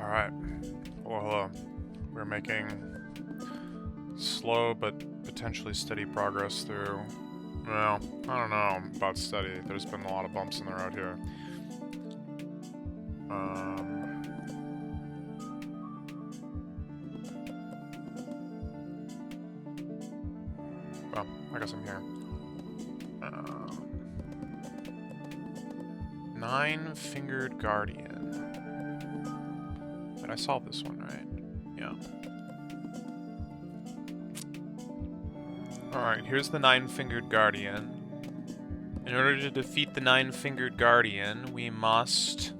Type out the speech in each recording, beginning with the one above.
Alright. Hello, hello. We're making slow but potentially steady progress through... Well, I don't know about steady. There's been a lot of bumps in the road here. Well, I guess I'm here. Nine-fingered guardian. Did I solve this one right? Yeah. Alright, here's the nine-fingered guardian. In order to defeat the nine-fingered guardian, we must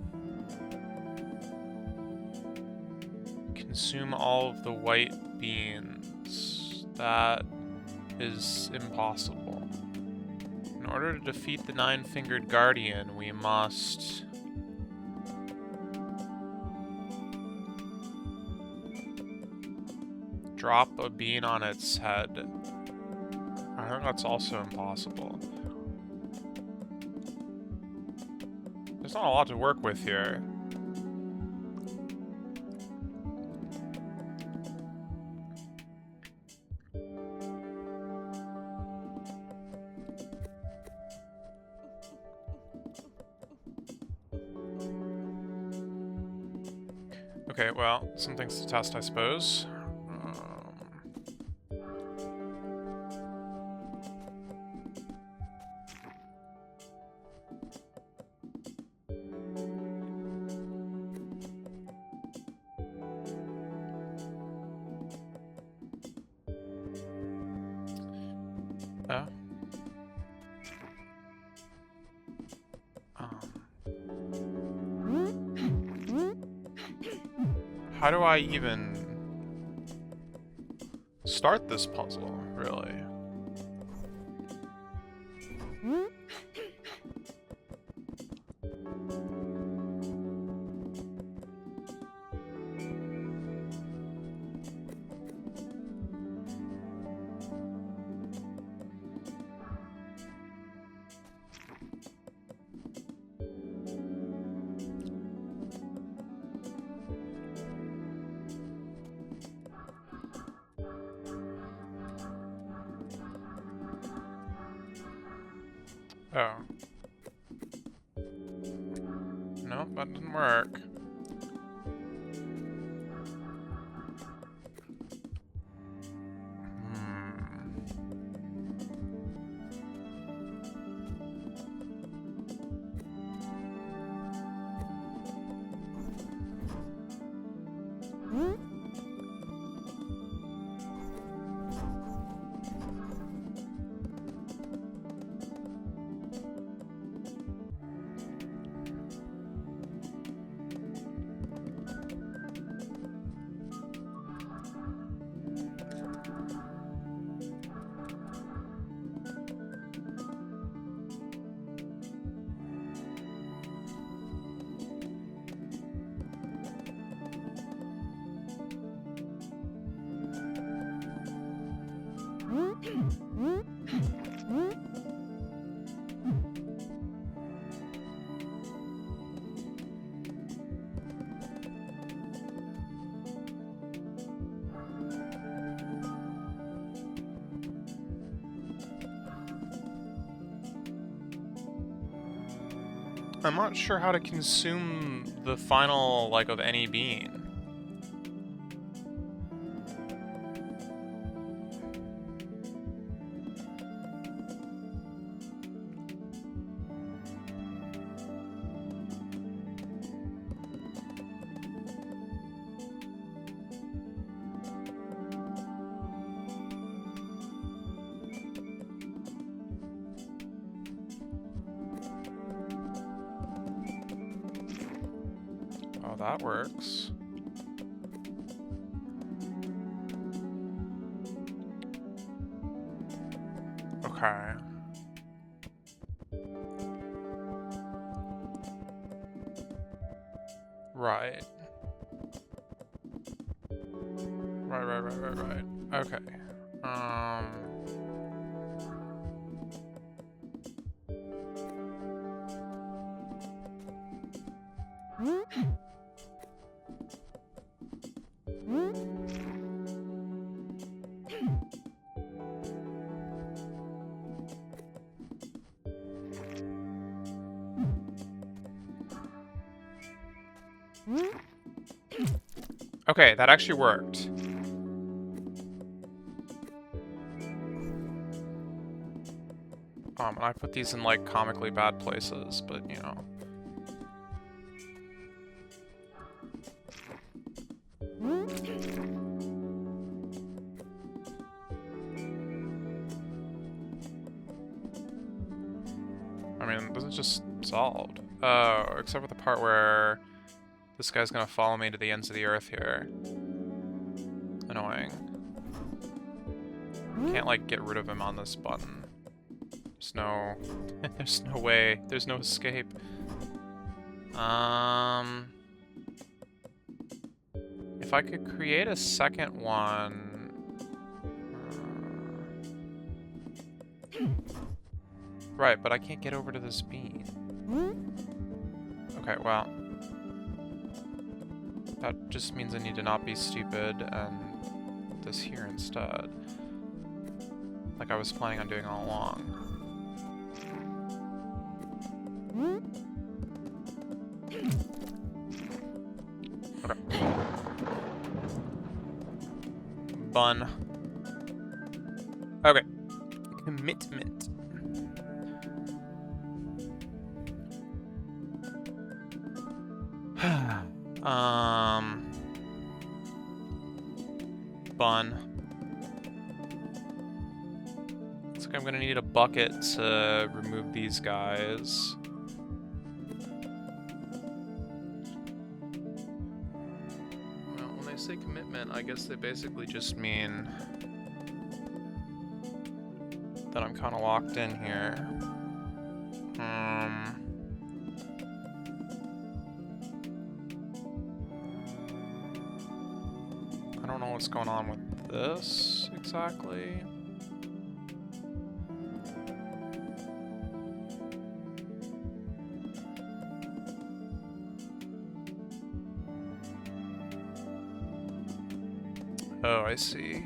consume all of the white beans. That is impossible. In order to defeat the nine-fingered guardian, we must drop a bean on its head. I think that's also impossible. There's not a lot to work with here. Okay, well, some things to test, I suppose. How do I even start this puzzle, really? Oh. Nope, that didn't work. I'm not sure how to consume the final, like, of any bean. Oh, that works. Okay. Right. Right. Okay. Okay, that actually worked. And I put these in, like, comically bad places, but, you know. I mean, this is just solved. Oh, except for the part where this guy's gonna follow me to the ends of the earth here. Annoying. Can't, like, get rid of him on this button. There's no... there's no way. There's no escape. If I could create a second one... Right, but I can't get over to this bean. Okay, well... That just means I need to not be stupid and put this here instead. Like I was planning on doing all along. Okay. Bun. Okay. Commitment. Bun. Looks like I'm gonna need a bucket to remove these guys. Well, when they say commitment, I guess they basically just mean that I'm kind of locked in here. I don't know what's going on with this exactly. Oh, I see.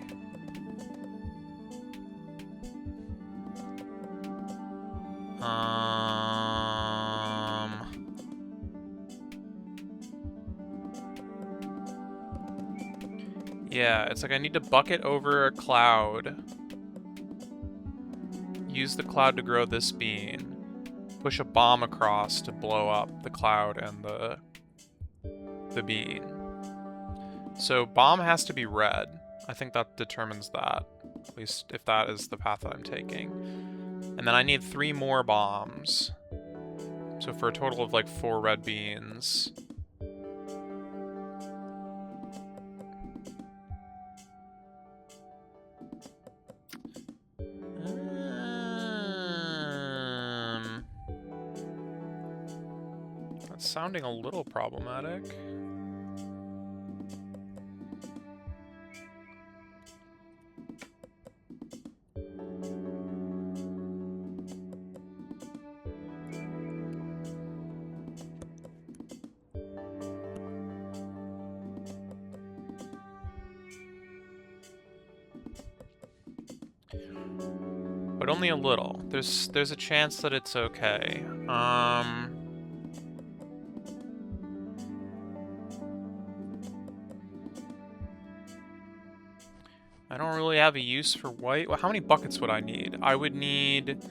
Yeah, it's like I need to bucket over a cloud, use the cloud to grow this bean, push a bomb across to blow up the cloud and the bean. So bomb has to be red. I think that determines that, at least if that is the path that I'm taking. And then I need 3 more bombs. So for a total of like 4 red beans. That's sounding a little problematic. But only a little. There's a chance that it's okay. I don't really have a use for white. Well, how many buckets would I need? I would need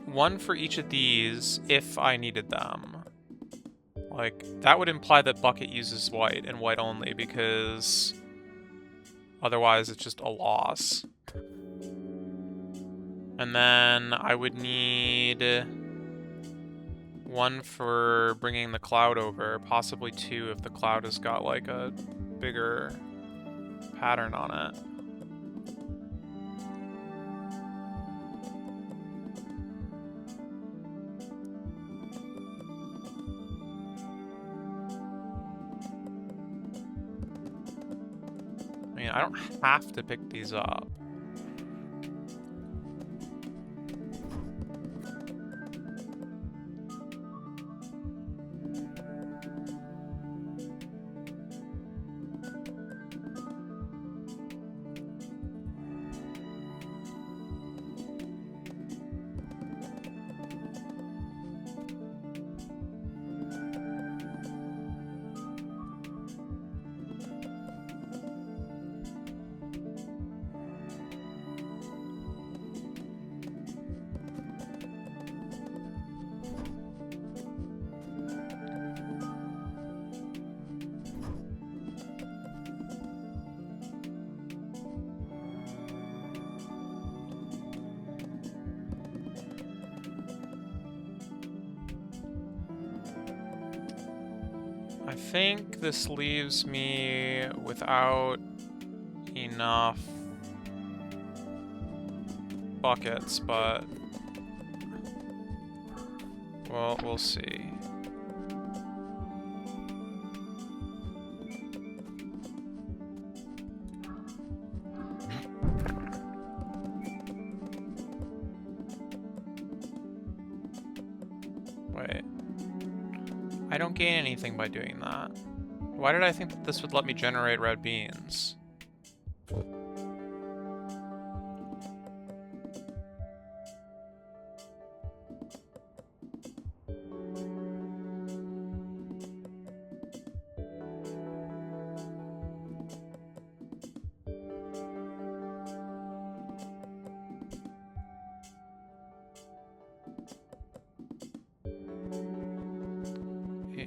1 for each of these if I needed them. Like, that would imply that bucket uses white and white only, because otherwise it's just a loss. And then I would need 1 for bringing the cloud over, possibly 2 if the cloud has got like a bigger pattern on it. I mean, I don't have to pick these up. I think this leaves me without enough buckets, but well, we'll see. Wait. I don't gain anything by doing that. Why did I think that this would let me generate red beans?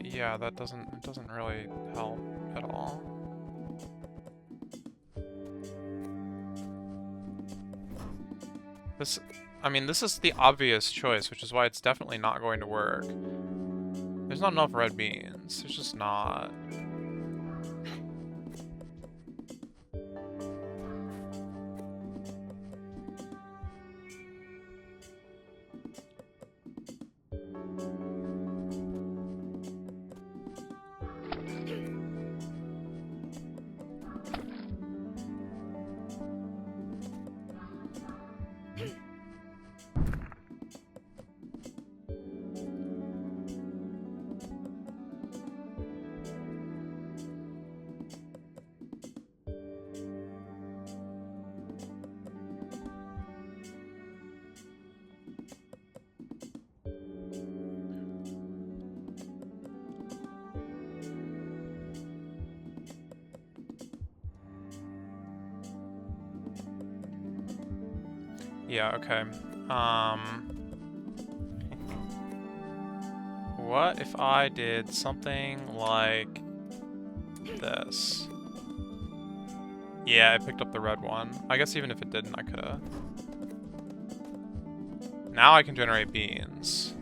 Yeah, it doesn't really help at all. I mean, this is the obvious choice, which is why it's definitely not going to work. There's not enough red beans. There's just not. Yeah, okay. What if I did something like this? Yeah, I picked up the red one. I guess even if it didn't, I could've. Now I can generate beans.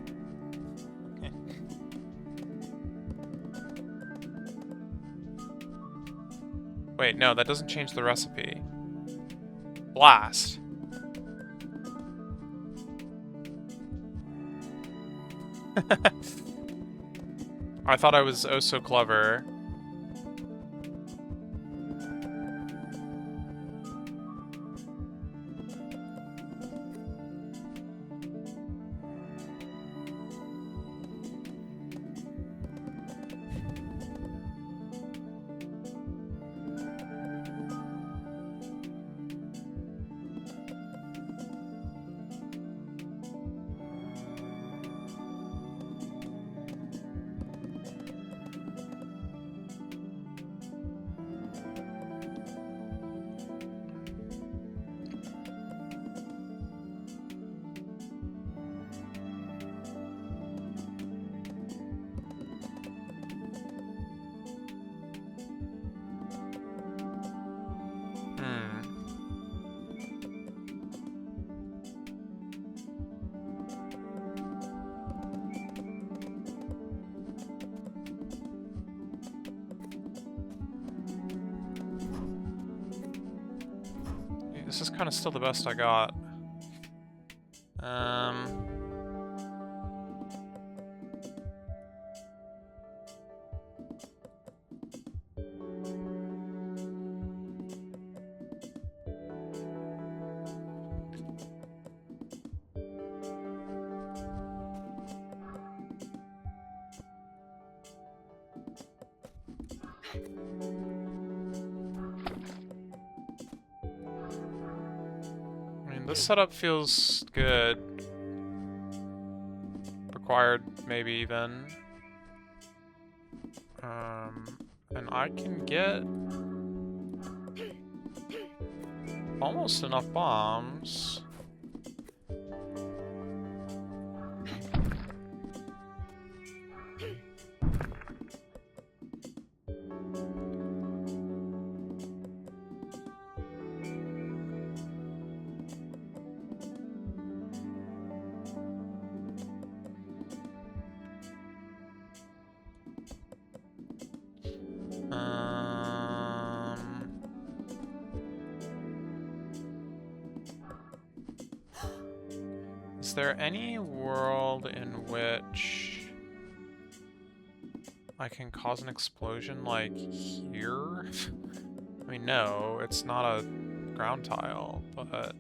Wait, no, that doesn't change the recipe. Blast. I thought I was oh so clever. This is kind of still the best I got. This setup feels good. Required, maybe even. And I can get almost enough bombs. Is there any world in which I can cause an explosion like here? I mean, no, it's not a ground tile, but...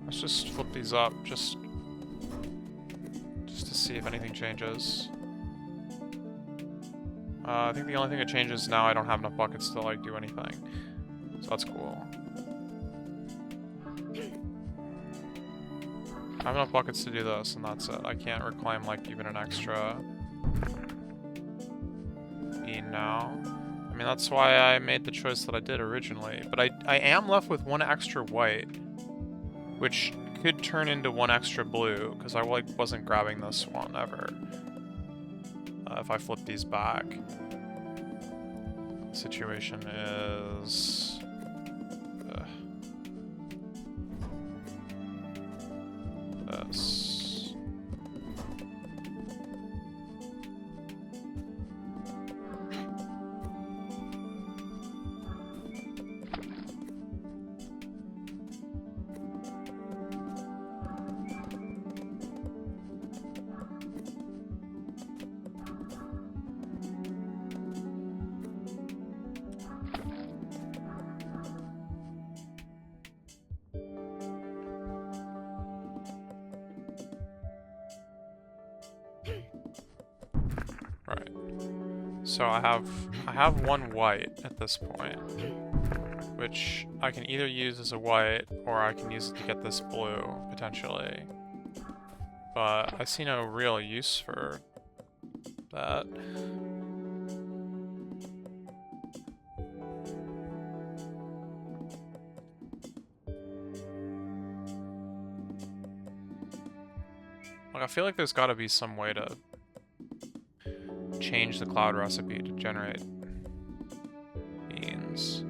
Let's just flip these up, just to see if anything changes. I think the only thing that changes now, I don't have enough buckets to like do anything, so that's cool. I have enough buckets to do this, and that's it. I can't reclaim like even an extra bean now. I mean, that's why I made the choice that I did originally, but I am left with one extra white, which could turn into one extra blue, because I like wasn't grabbing this one ever. If I flip these back, the situation is this. Right. So I have one white at this point, which I can either use as a white or I can use it to get this blue potentially. But I see no real use for that. Like, I feel like there's got to be some way to change the cloud recipe to generate beans.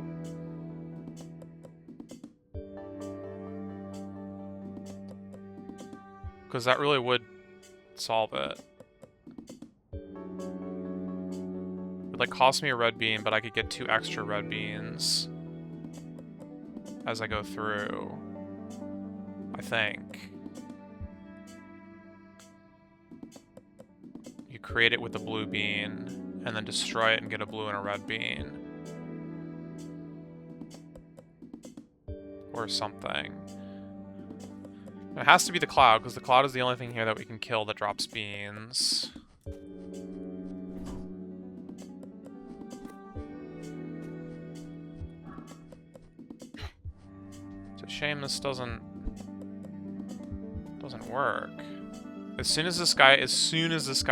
Because that really would solve it. It would like cost me a red bean, but I could get 2 extra red beans as I go through, I think. Create it with a blue bean, and then destroy it and get a blue and a red bean. Or something. It has to be the cloud, because the cloud is the only thing here that we can kill that drops beans. It's a shame this doesn't work. As soon as this guy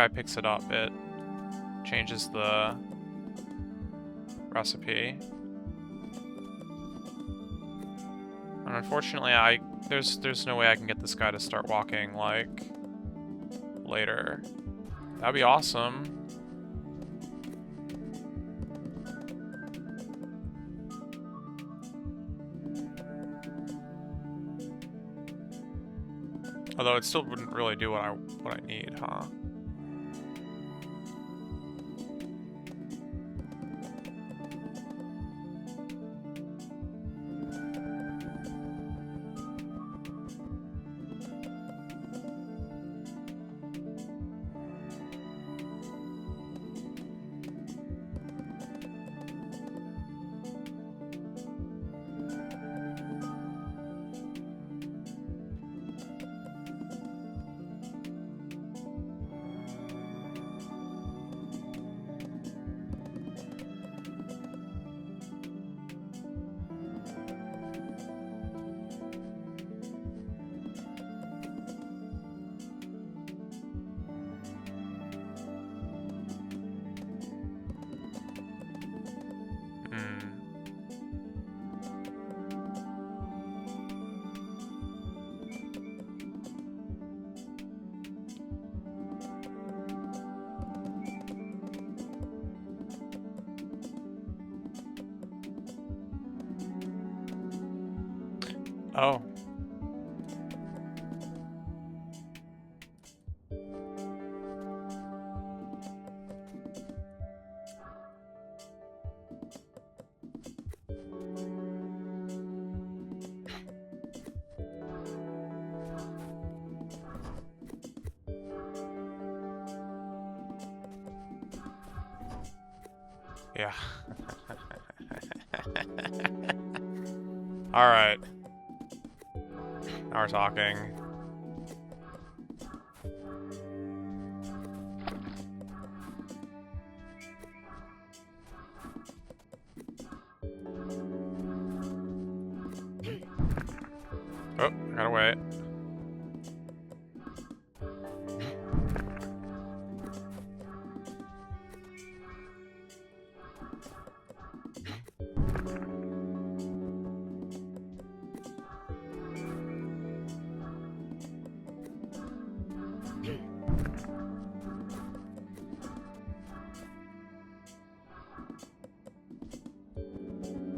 picks it up, it changes the recipe. And unfortunately, there's no way I can get this guy to start walking like later. That'd be awesome. Although it still wouldn't really do what I need, huh? Oh. Yeah. Alright. Now we're talking. Oh, I gotta wait.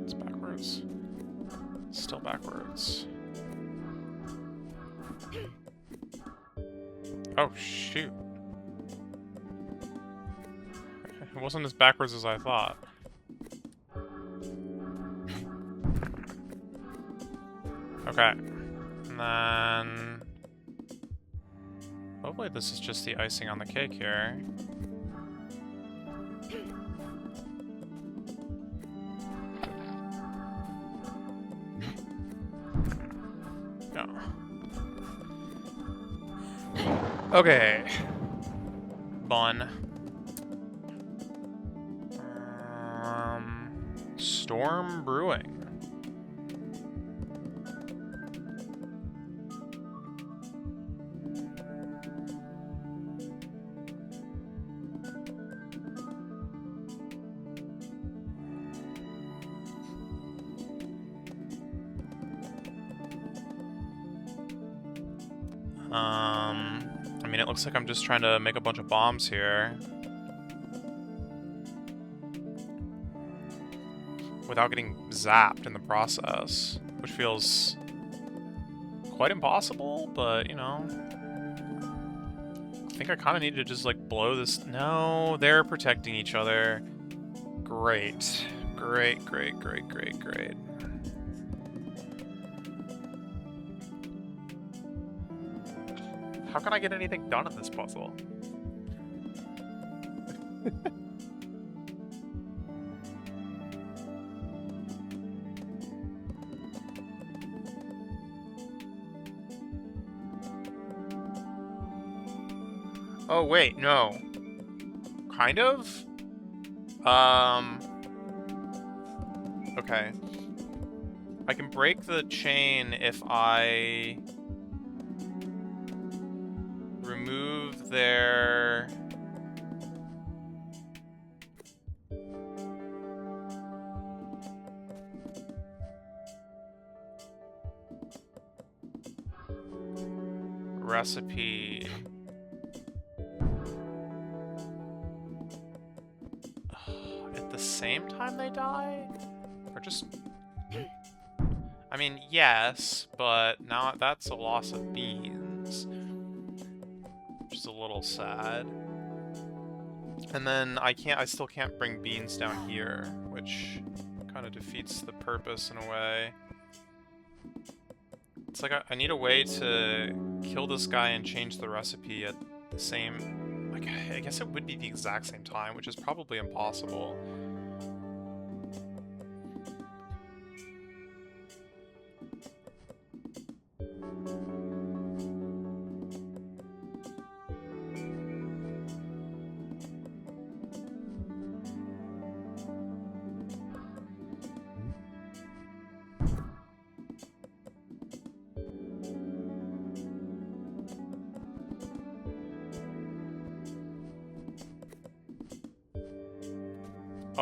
It's backwards. Still backwards. Oh, shoot. It wasn't as backwards as I thought. Okay. And then... hopefully this is just the icing on the cake here. No. Okay. Bun. Storm Brewing. I mean, it looks like I'm just trying to make a bunch of bombs here. Without getting zapped in the process, which feels quite impossible, but, you know. I think I kind of need to just, like, blow this. No, they're protecting each other. Great. Great, great, great, great, great. How can I get anything done in this puzzle? Oh, wait, no. Kind of? Okay. I can break the chain if I remove their... recipe. At the same time they die? Or just... I mean, yes, but now that's a loss of beans. Which is a little sad. And then I still can't bring beans down here, which kind of defeats the purpose in a way. It's like I need a way to kill this guy and change the recipe at the same... like, I guess it would be the exact same time, which is probably impossible.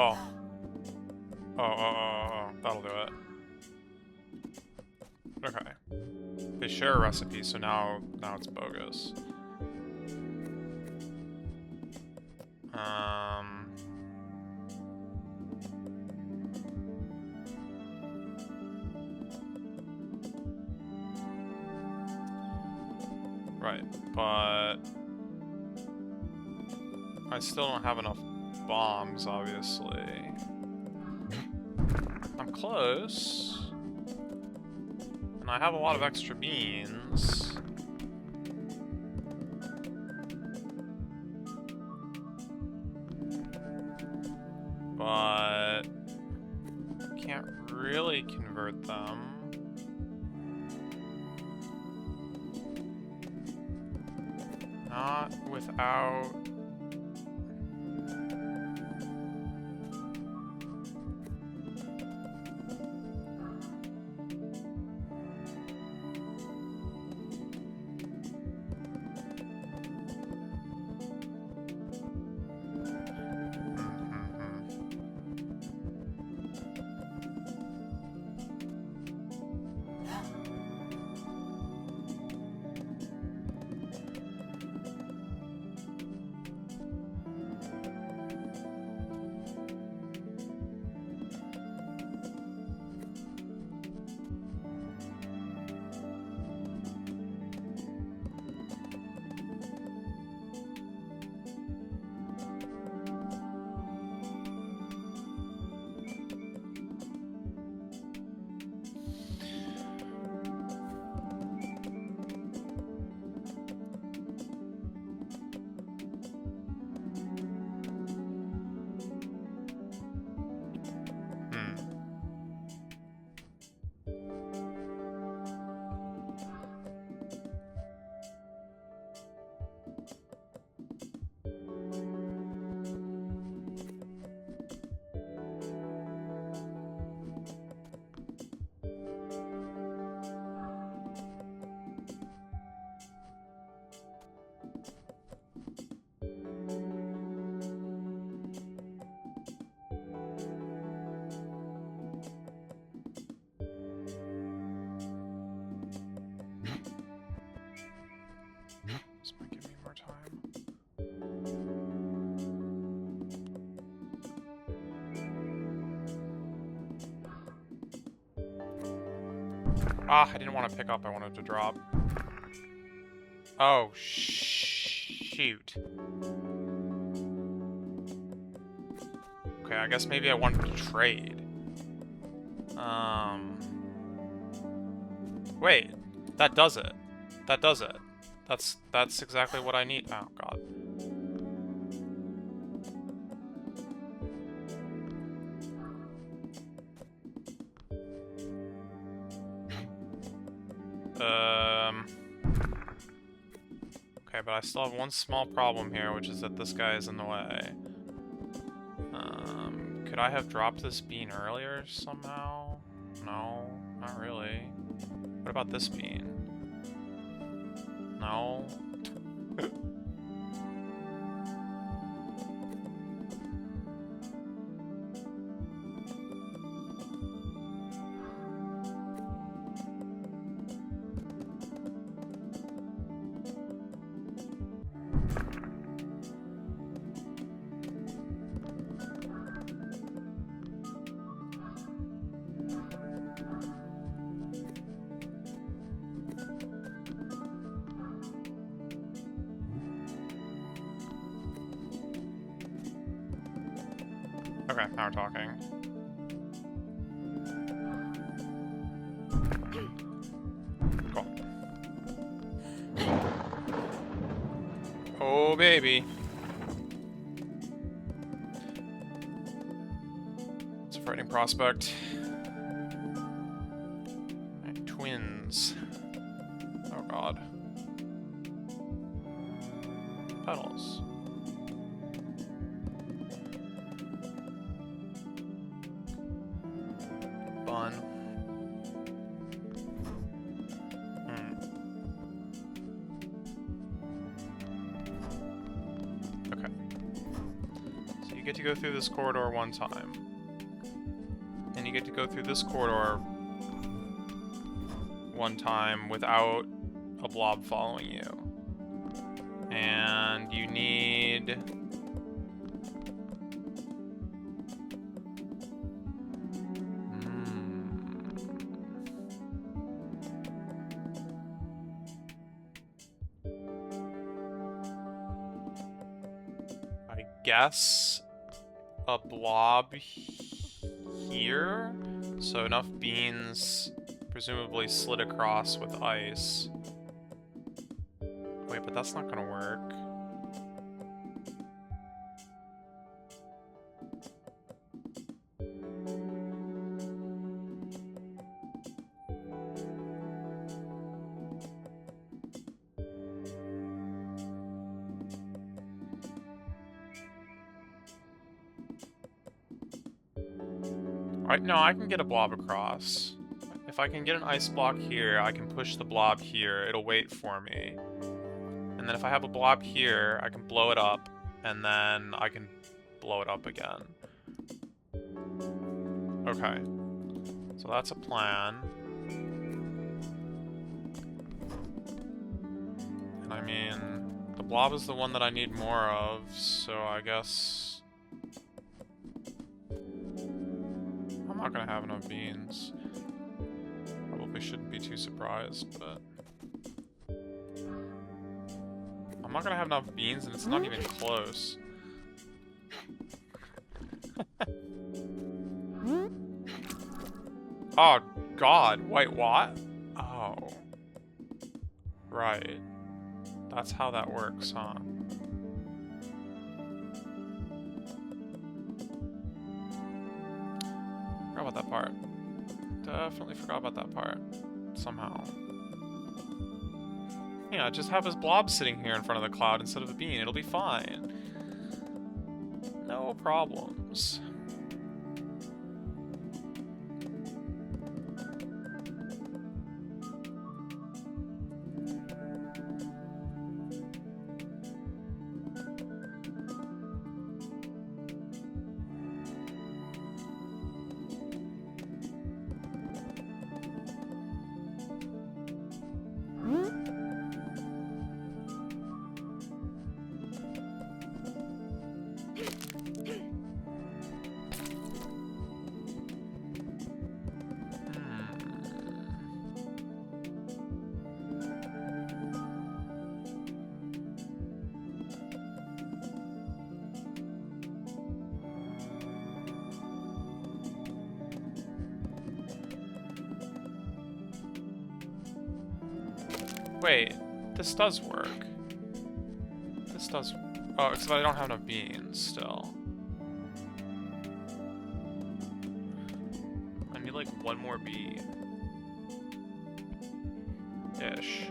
Oh. Oh, that'll do it. Okay. They share a recipe, so now it's bogus. Right, but I still don't have enough bombs, obviously. I'm close. And I have a lot of extra beans. But can't really convert them. Not without... This might give me more time. Ah, I didn't want to pick up, I wanted to drop. Oh, shoot. Okay, I guess maybe I wanted to trade. Wait, that does it. That does it. That's exactly what I need. Oh, God. Okay, but I still have one small problem here, which is that this guy is in the way. Could I have dropped this bean earlier somehow? No, not really. What about this bean? No. Okay, now we're talking. Cool. Oh, baby. It's a frightening prospect. Right, twins. Oh, God. Petals. Bun. Okay. So you get to go through this corridor one time. And you get to go through this corridor one time without a blob following you. And you need... guess a blob here? So enough beans presumably slid across with ice. Wait, but that's not gonna work. No, I can get a blob across. If I can get an ice block here, I can push the blob here. It'll wait for me. And then if I have a blob here, I can blow it up, and then I can blow it up again. Okay. So that's a plan. And I mean, the blob is the one that I need more of, so I guess... I'm not gonna have enough beans. Probably shouldn't be too surprised, but... I'm not gonna have enough beans, and it's not even close. Oh, God. Wait, what? Oh. Right. That's how that works, huh? Forgot about that part. Definitely forgot about that part. Somehow. Yeah, just have his blob sitting here in front of the cloud instead of the bean. It'll be fine. No problems. Wait, this does work. This does... Oh, except I don't have enough beans still. I need like one more bee. Ish.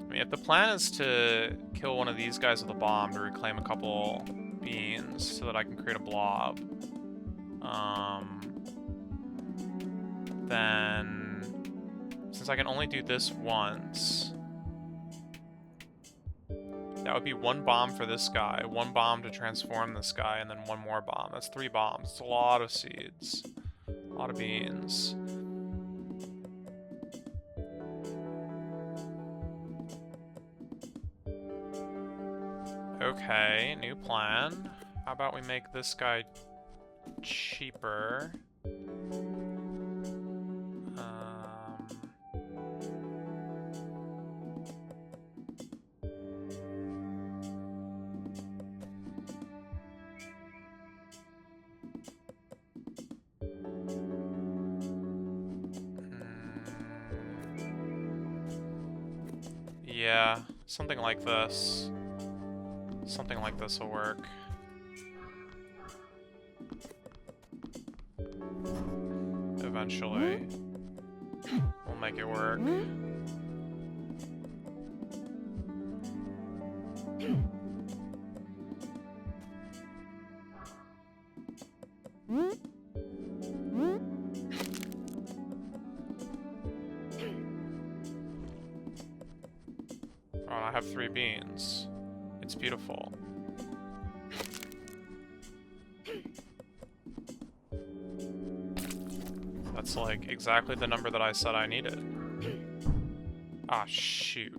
I mean, if the plan is to kill one of these guys with a bomb to reclaim a couple beans so that I can create a blob, then since I can only do this once, that would be one bomb for this guy, one bomb to transform this guy, and then one more bomb. That's 3 bombs. It's a lot of seeds. A lot of beans. Okay, new plan. How about we make this guy cheaper? Yeah, something like this. Something like this will work. Eventually. We'll make it work. Oh, I have 3 beans. It's beautiful. That's like exactly the number that I said I needed. Ah, shoot.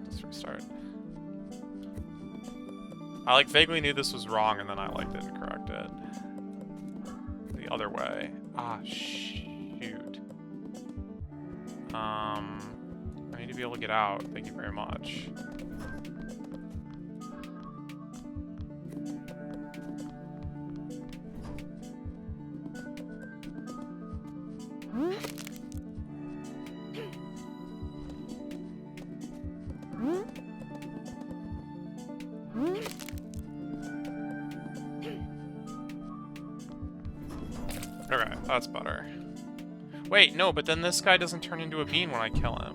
Let's restart. I like vaguely knew this was wrong and then I like didn't correct it. The other way. Ah, shoot. I need to be able to get out. Thank you very much. Okay, that's better. Wait, no, but then this guy doesn't turn into a bean when I kill him.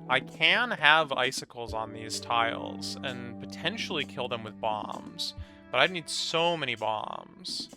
I can have icicles on these tiles and potentially kill them with bombs, but I'd need so many bombs.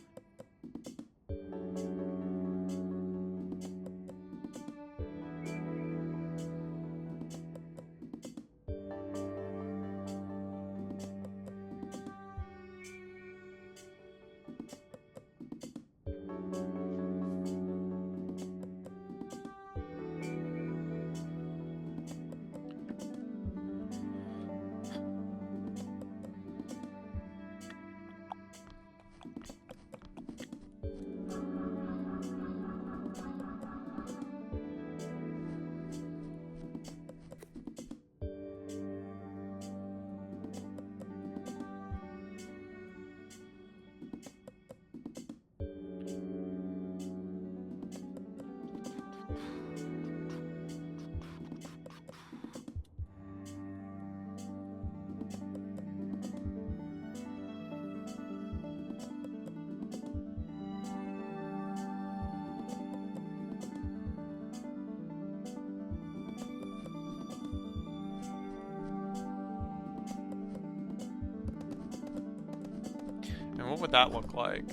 And what would that look like?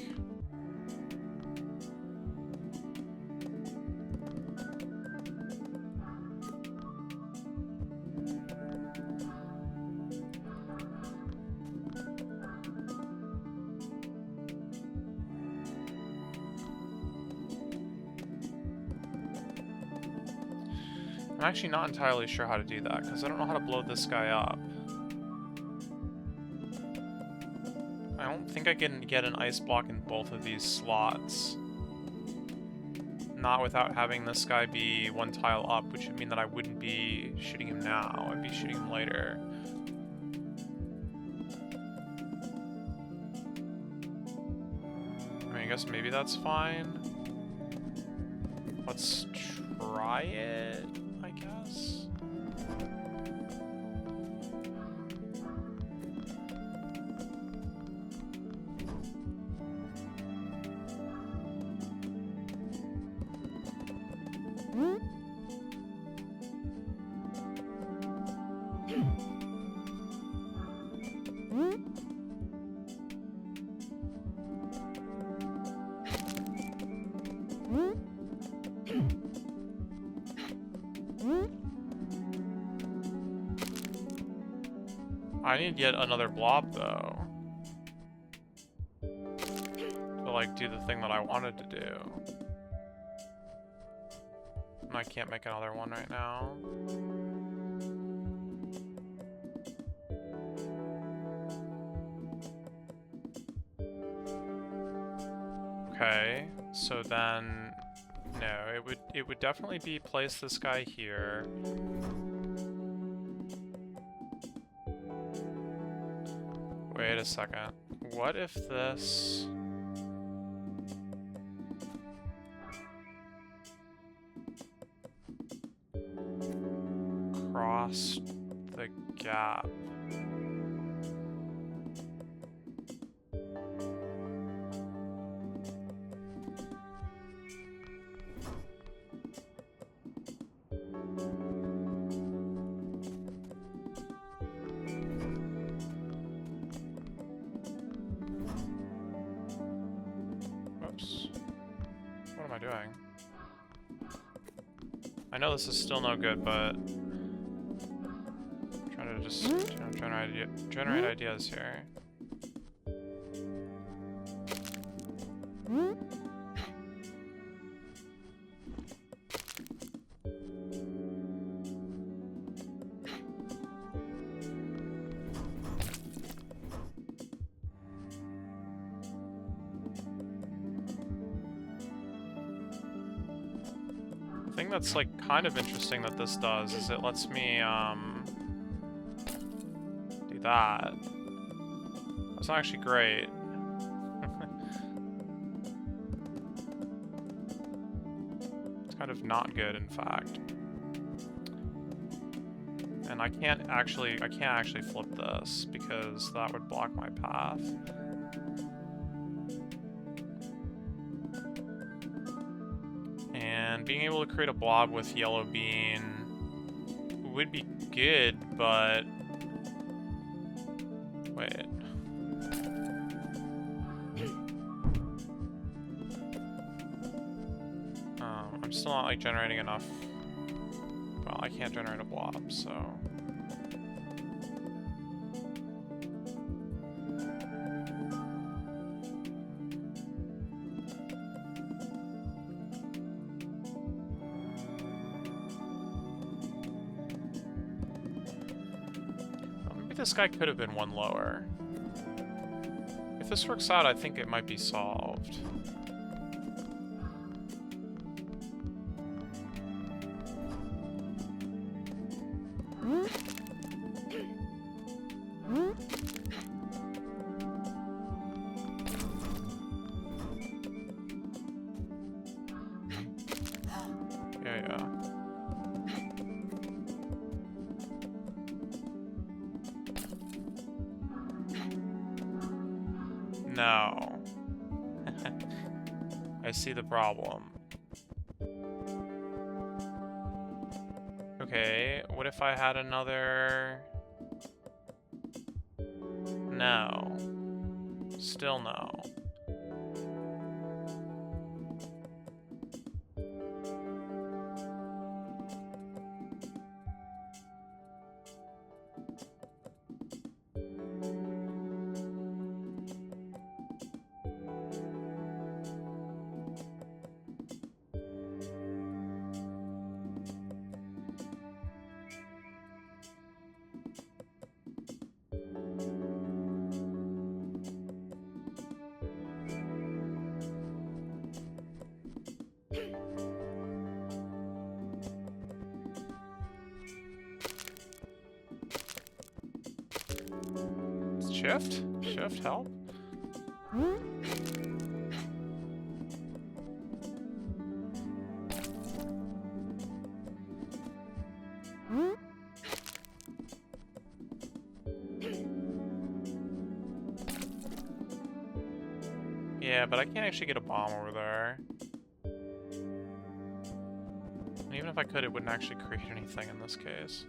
I'm actually not entirely sure how to do that, because I don't know how to blow this guy up. I don't think I can get an ice block in both of these slots. Not without having this guy be one tile up, which would mean that I wouldn't be shooting him now. I'd be shooting him later. I mean, I guess maybe that's fine. Let's try it, I guess. I need yet another blob, though. To, like, do the thing that I wanted to do. I can't make another one right now. Okay, so then no, it would definitely be place this guy here. Wait a second. What if this crossed the gap? Whoops. What am I doing? I know this is still no good, but I'm trying to just generate ideas here. The thing that's like kind of interesting that this does is it lets me do that. That's not actually great. It's kind of not good, in fact. And I can't actually flip this because that would block my path. And being able to create a blob with yellow bean would be good, but wait. I'm still not like generating enough. Well, I can't generate a blob, so. This guy could have been one lower. If this works out, I think it might be solved. Yeah. No. I see the problem. Okay, what if I had another... No. Still no. Shift? Shift help? Yeah, but I can't actually get a bomb over there. And even if I could, it wouldn't actually create anything in this case.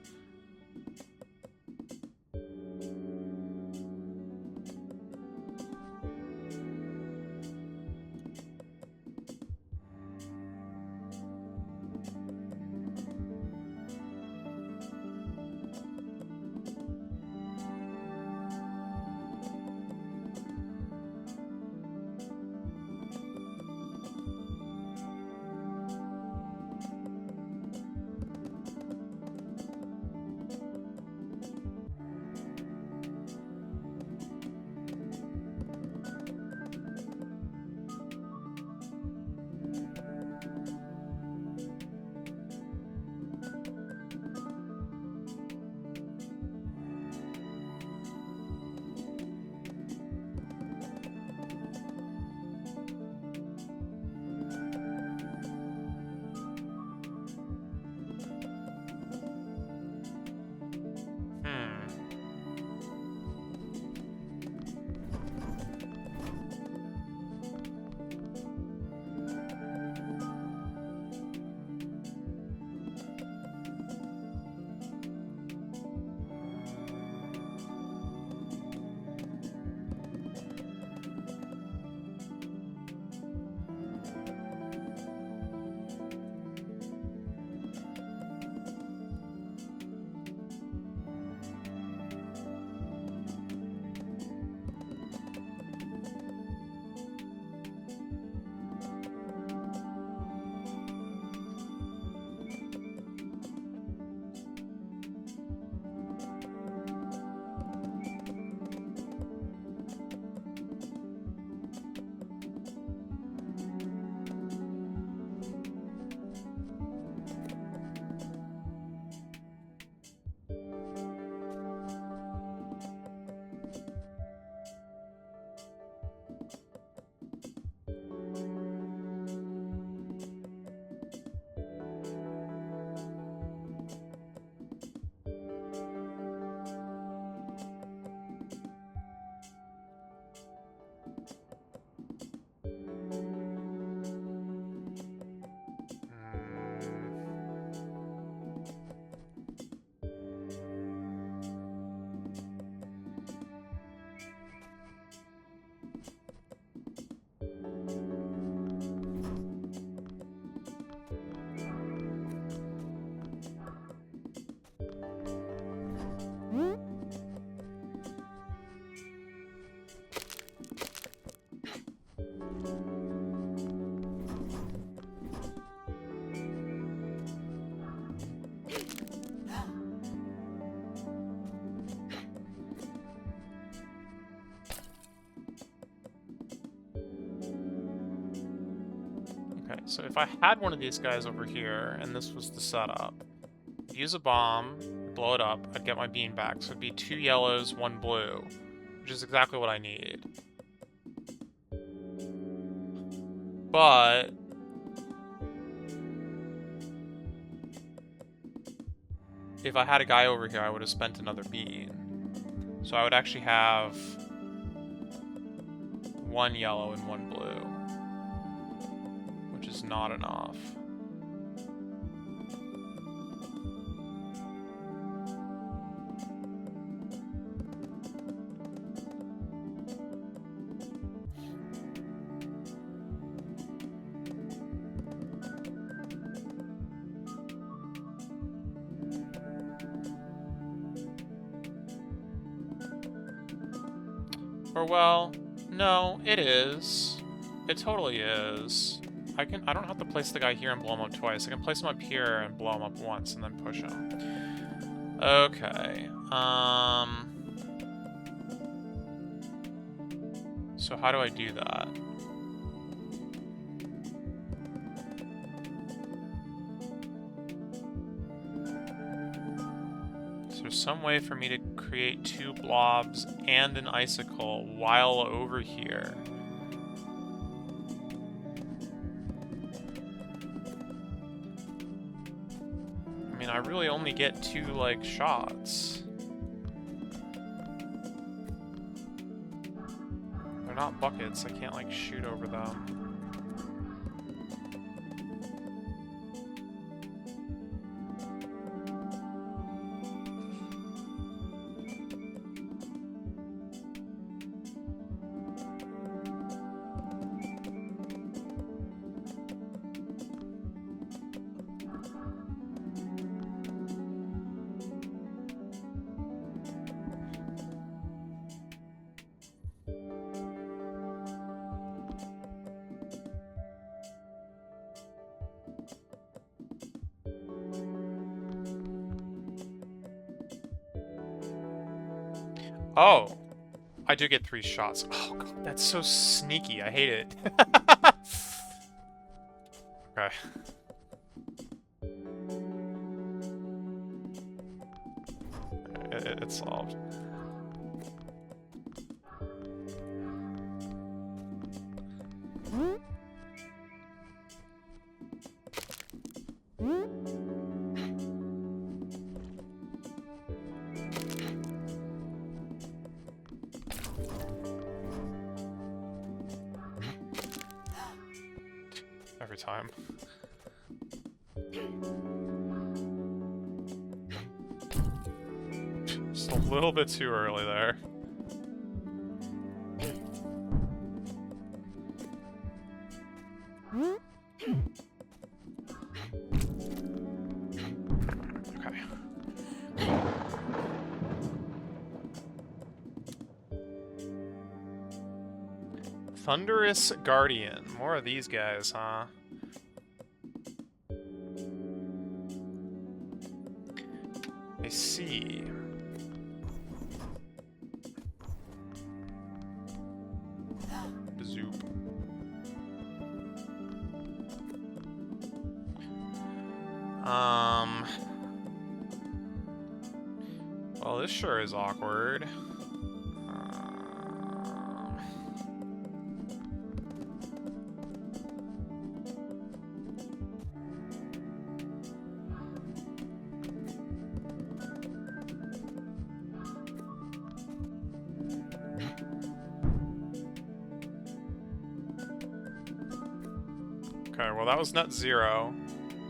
So if I had one of these guys over here, and this was the setup, use a bomb, blow it up, I'd get my bean back. So it'd be 2 yellows, 1 blue, which is exactly what I need. But if I had a guy over here, I would have spent another bean. So I would actually have 1 yellow and 1 blue, which is not enough. Or, well, no, it is. It totally is. I don't have to place the guy here and blow him up twice. I can place him up here and blow him up once and then push him. Okay. So how do I do that? Is there some way for me to create 2 blobs and an icicle while over here? I mean, I really only get 2, like, shots. They're not buckets, I can't, like, shoot over them. Oh, I do get 3 shots. Oh, God, that's so sneaky. I hate it. Okay. It's solved. Every time. Just a little bit too early there. Okay. Thunderous Guardian. More of these guys, huh? I see. Bazoop. Well, this sure is awkward. Okay, well that was net 0,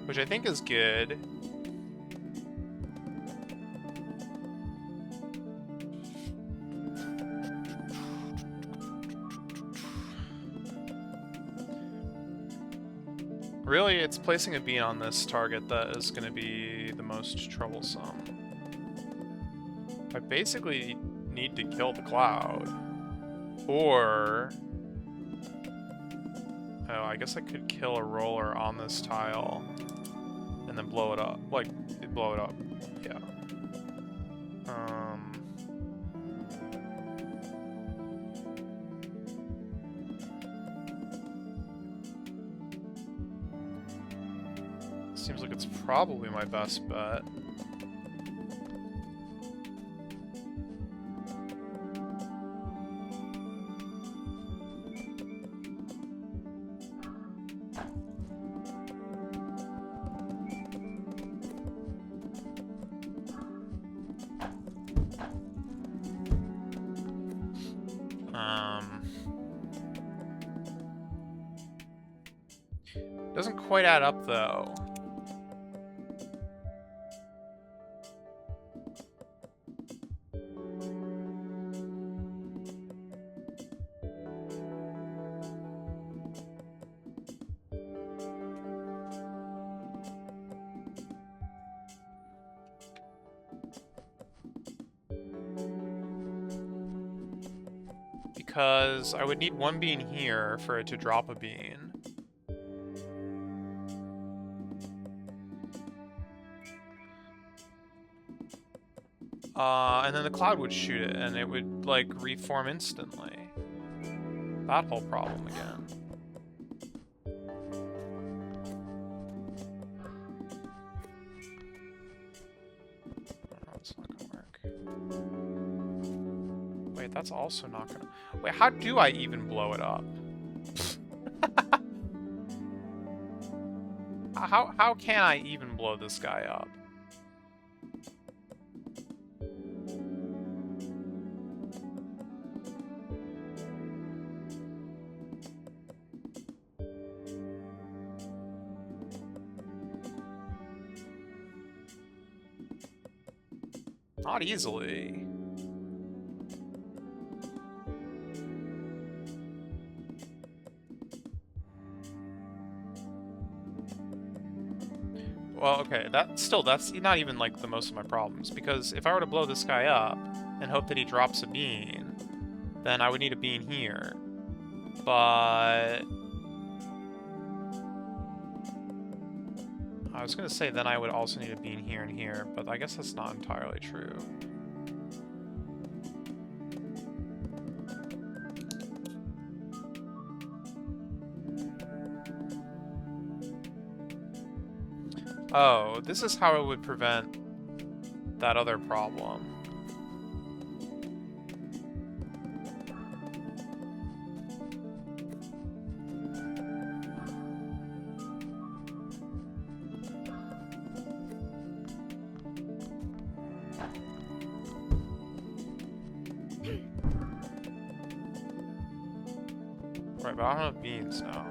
which I think is good. Really, it's placing a bean on this target that is going to be the most troublesome. I basically need to kill the cloud. Or... oh, I guess I could kill a roller on this tile and then blow it up. Like, blow it up. Yeah. Seems like it's probably my best bet. Doesn't quite add up, though. Because I would need one bean here for it to drop a bean. And then the cloud would shoot it, and it would, like, reform instantly. That whole problem again. Oh, it's not gonna work. Wait, that's also not gonna... Wait, how do I even blow it up? How can I even blow this guy up? Not easily. Well, okay, that's not even, like, the most of my problems, because if I were to blow this guy up and hope that he drops a bean, then I would need a bean here. But... I was gonna say then I would also need a bean here and here, but I guess that's not entirely true. Oh, this is how it would prevent that other problem. Right, but I don't have beans now.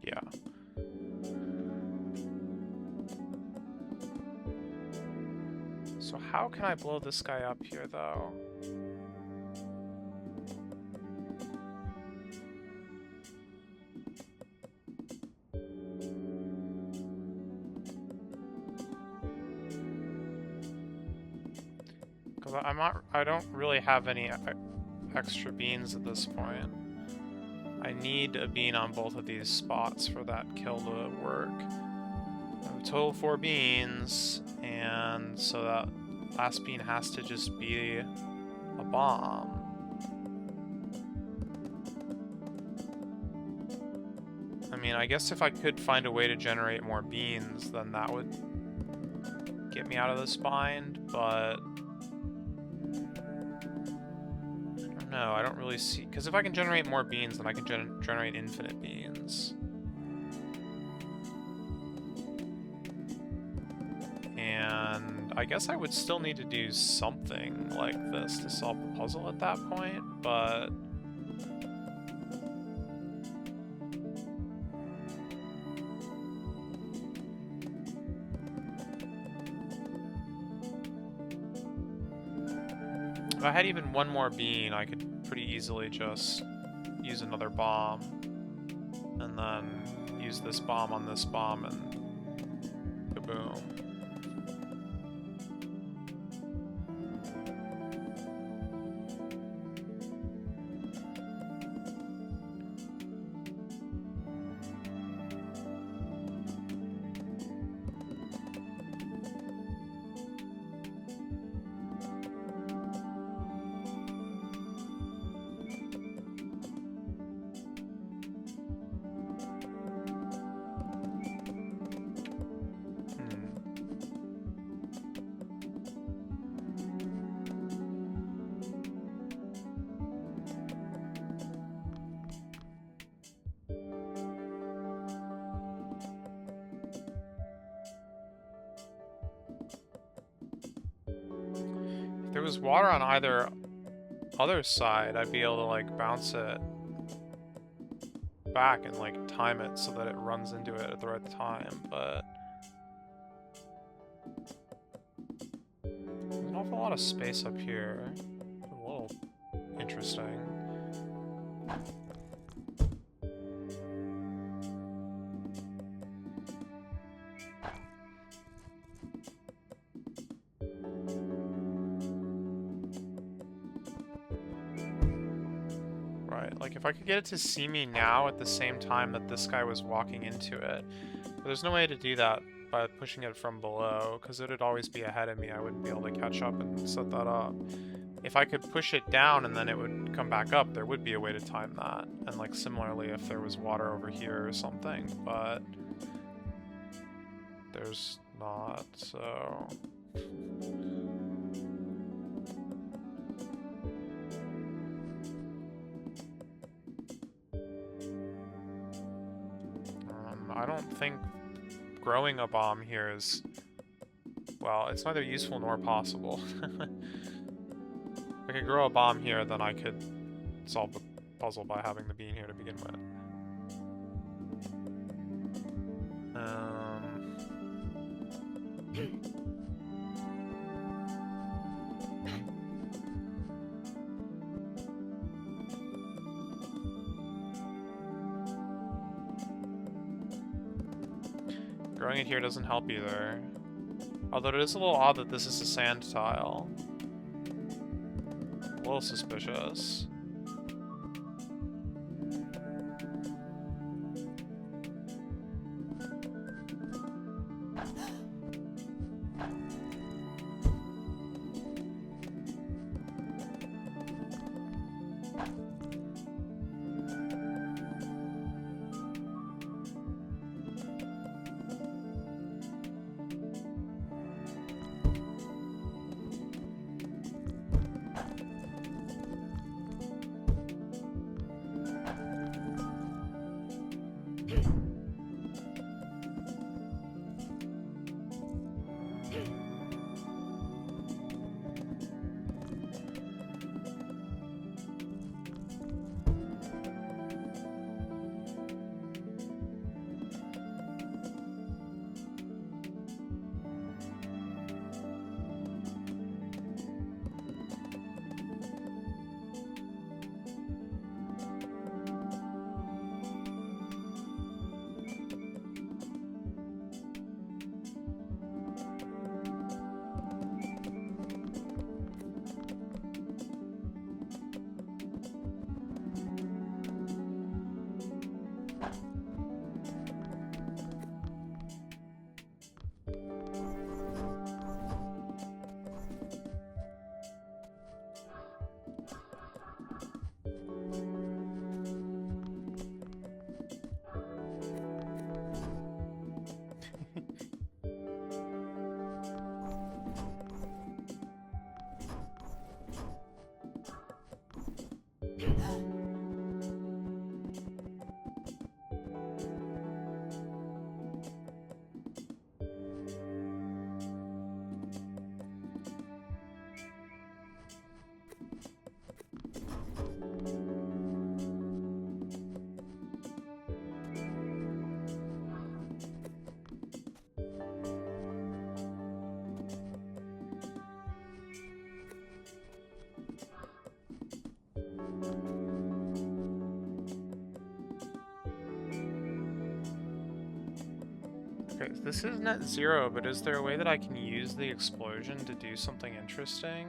Yeah. So How can I blow this guy up here, though? Because I don't really have any extra beans at this point. I need a bean on both of these spots for that kill to work. I have a total of 4 beans, and so that last bean has to just be a bomb. I mean, I guess if I could find a way to generate more beans, then that would get me out of this bind, but no, I don't really see... Because if I can generate more beans, then I can generate infinite beans. And I guess I would still need to do something like this to solve the puzzle at that point, but... If I had even one more bean, I could pretty easily just use another bomb. And then use this bomb on this bomb and kaboom. If there was water on either other side, I'd be able to like bounce it back and like time it so that it runs into it at the right time, but there's an awful lot of space up here. It's a little interesting. Like, if I could get it to see me now at the same time that this guy was walking into it, but there's no way to do that by pushing it from below, because it would always be ahead of me. I wouldn't be able to catch up and set that up. If I could push it down and then it would come back up, there would be a way to time that. And, like, similarly, if there was water over here or something, but there's not, so... I don't think growing a bomb here is... Well, it's neither useful nor possible. If I could grow a bomb here, then I could solve the puzzle by having the bean here to begin with. Growing it here doesn't help either. Although it is a little odd that this is a sand tile. A little suspicious. Okay, this is net zero, but is there a way that I can use the explosion to do something interesting?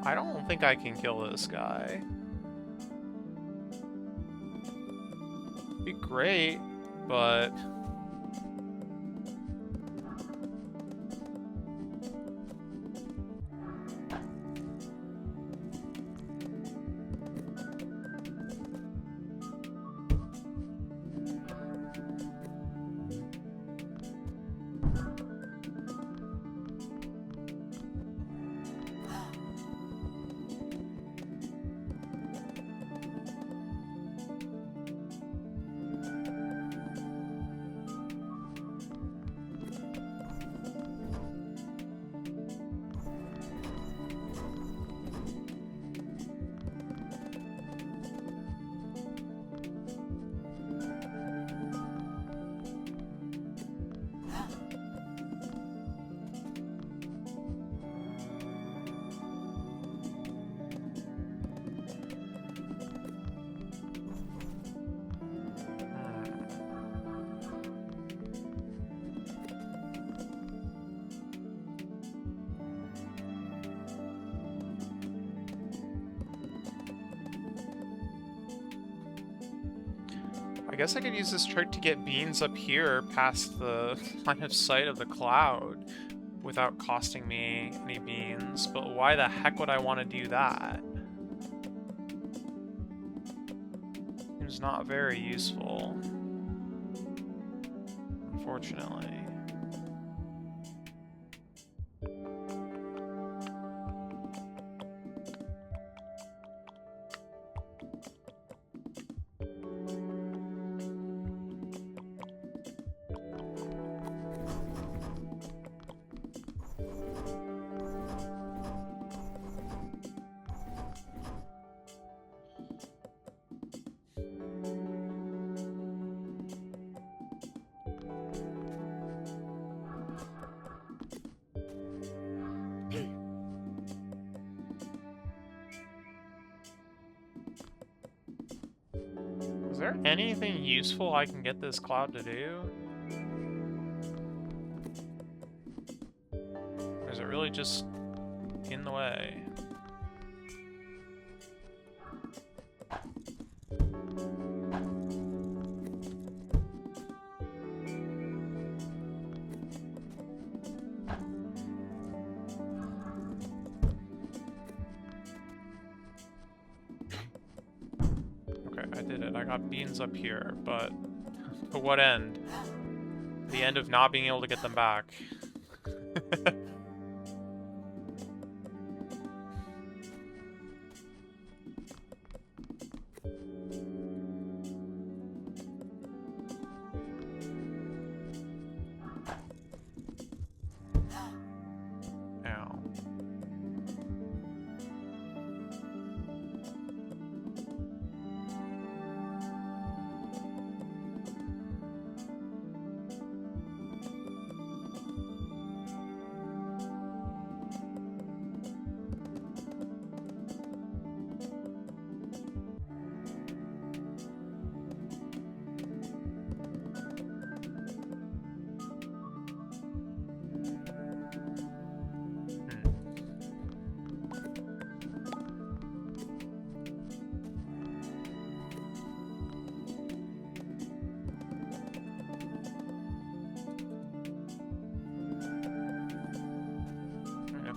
I don't think I can kill this guy. Be great, but... I guess I could use this trick to get beans up here past the line of sight of the cloud without costing me any beans, but why the heck would I want to do that? Seems not very useful, unfortunately. Is there anything useful I can get this cloud to do? Or is it really just in the way? I did it. I got beans up here, but to what end? The end of not being able to get them back. Ow.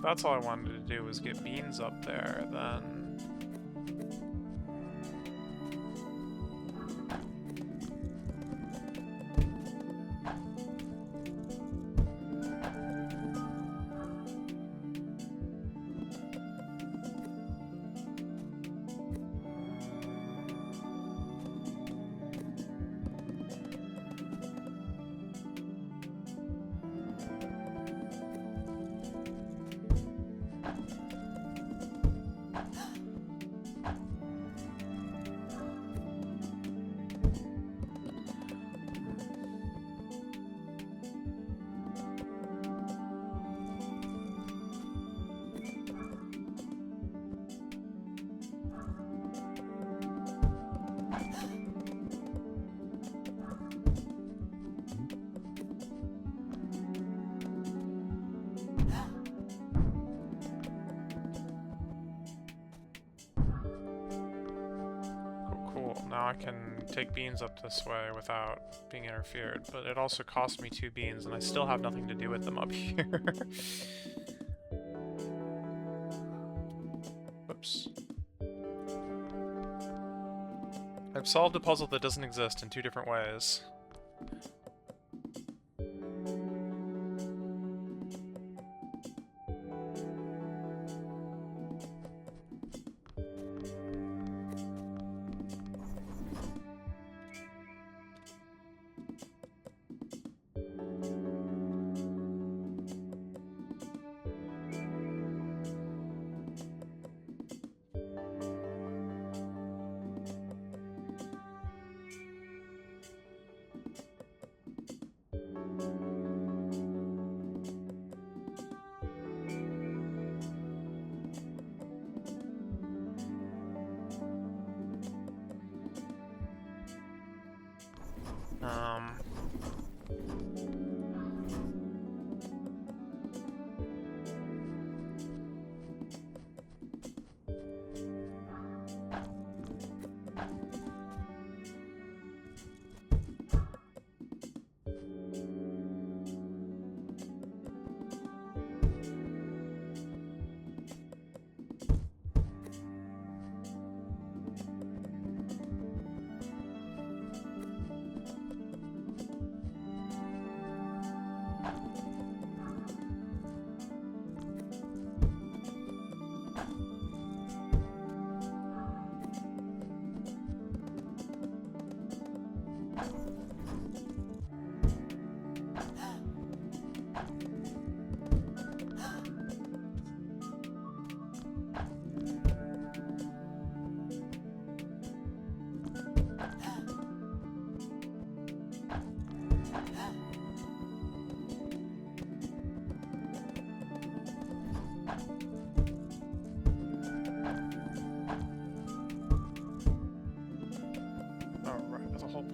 if that's all I wanted to do was get beans up there, then... Now I can take beans up this way without being interfered, but it also cost me 2 beans, and I still have nothing to do with them up here. Whoops. I've solved a puzzle that doesn't exist in 2 different ways.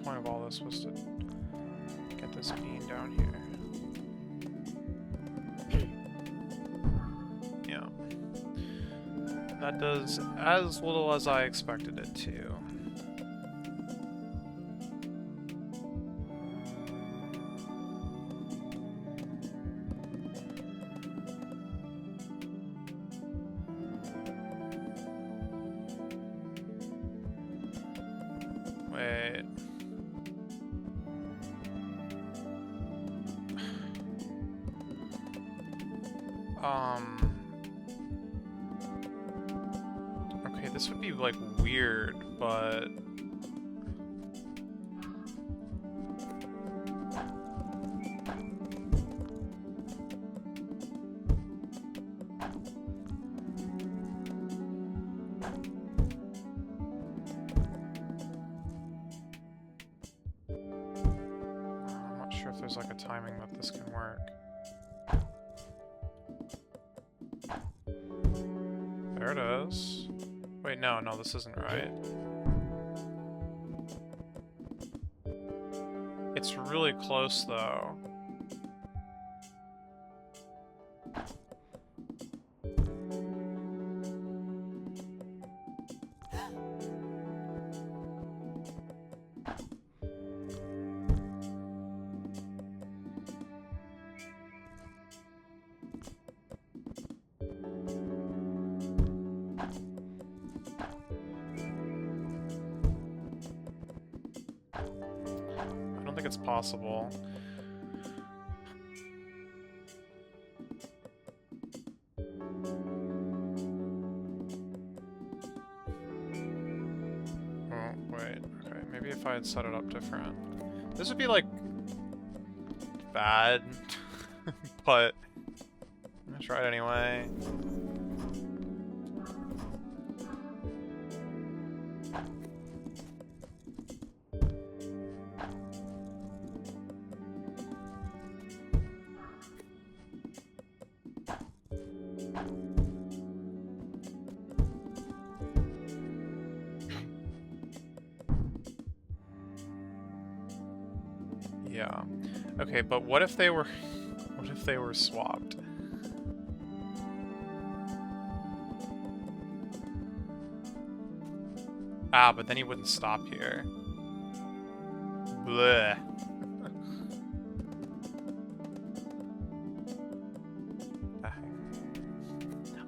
Of all this was to get this bean down here. Yeah. That does as little as I expected it to. Wait. Okay, this would be, like, weird, but... I'm not sure if there's, like, a timing that this can work. There it is. Wait, no, this isn't right. It's really close, though. think it's possible. Oh, wait. Okay, maybe if I had set it up different. This would be, like, bad, but I'm gonna try it anyway. Yeah. Okay, but what if they were swapped? Ah, but then he wouldn't stop here. Bleh.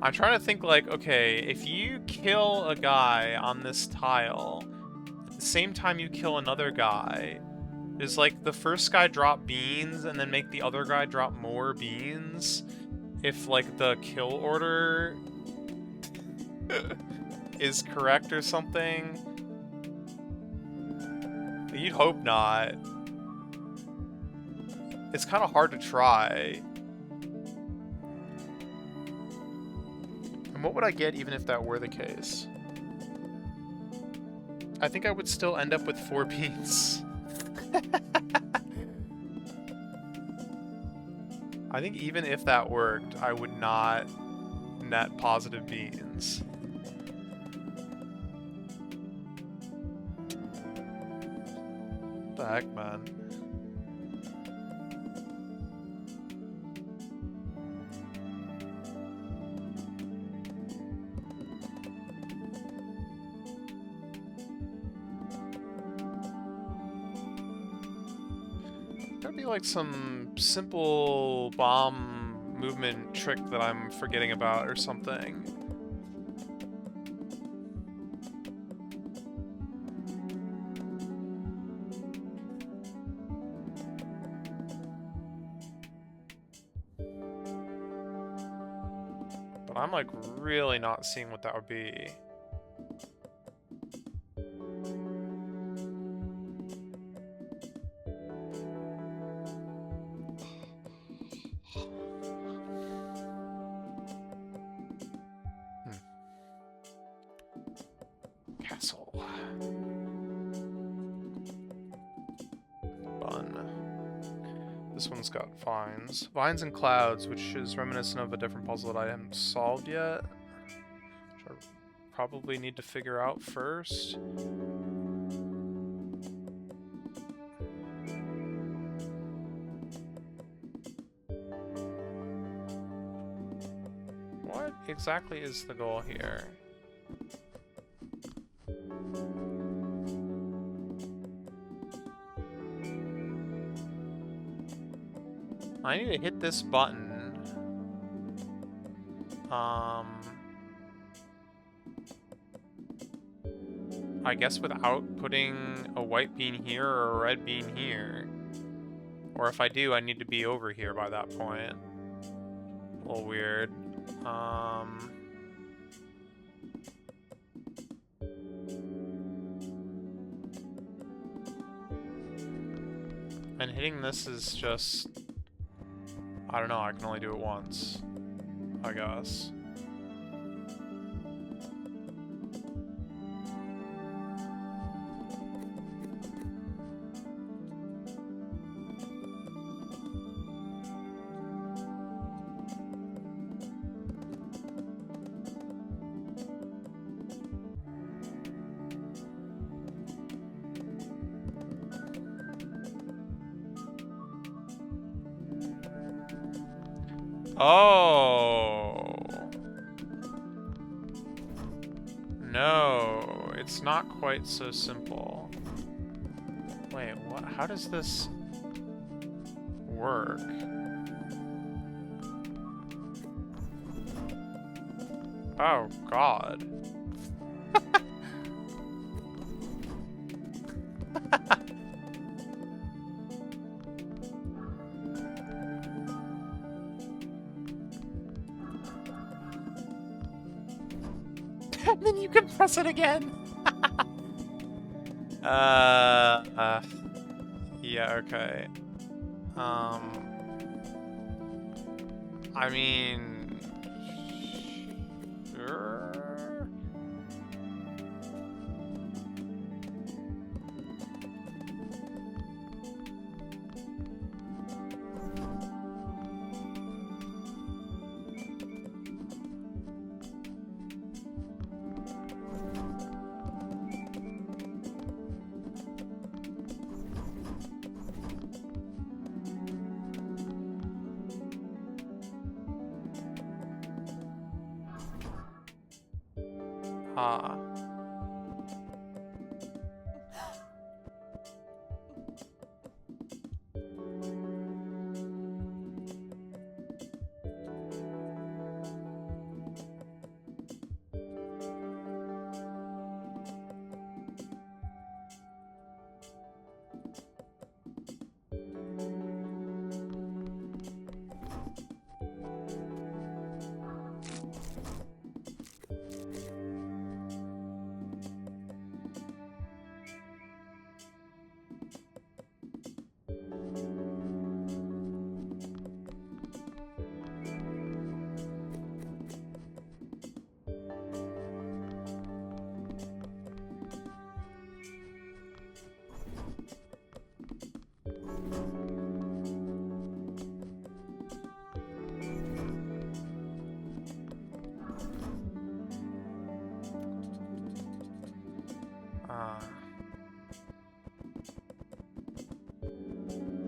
I'm trying to think, like, okay, if you kill a guy on this tile, at the same time you kill another guy, does, like, the first guy drop beans and then make the other guy drop more beans? If, like, the kill order is correct or something? You'd hope not. It's kind of hard to try. And what would I get even if that were the case? I think I would still end up with 4 beans. I think even if that worked, I would not net positive beans. What the heck, man? There'd be like some simple bomb movement trick that I'm forgetting about or something. But I'm like really not seeing what that would be. Castle. Bun. This one's got vines. Vines and clouds, which is reminiscent of a different puzzle that I haven't solved yet. Which I probably need to figure out first. What exactly is the goal here? I need to hit this button. I guess without putting a white bean here or a red bean here. Or if I do, I need to be over here by that point. A little weird. And hitting this is just... I don't know, I can only do it once, I guess. Oh. No, it's not quite so simple. Wait, what? How does this work? Oh, God. press it again. Yeah, okay. I mean, sure. Ah.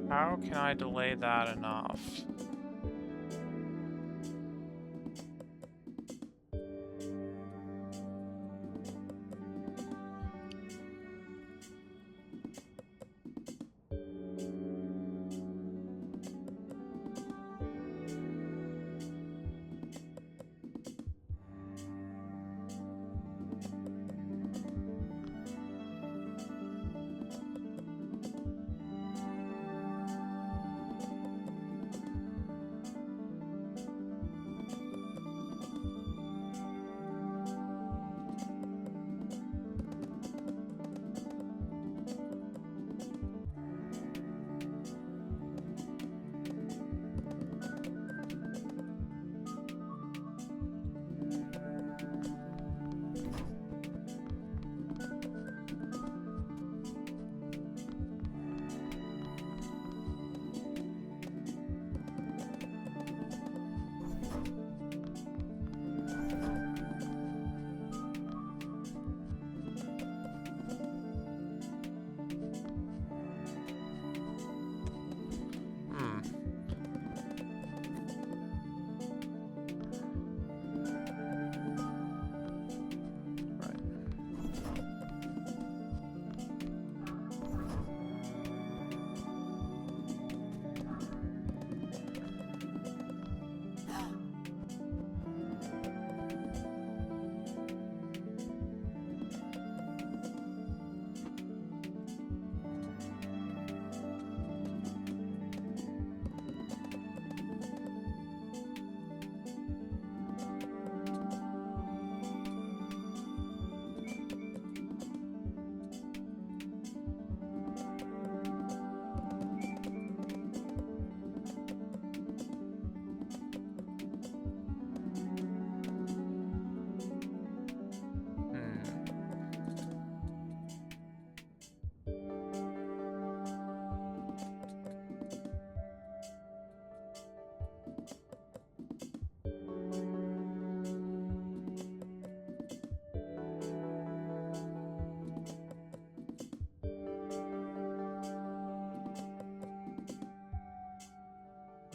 How can I delay that enough?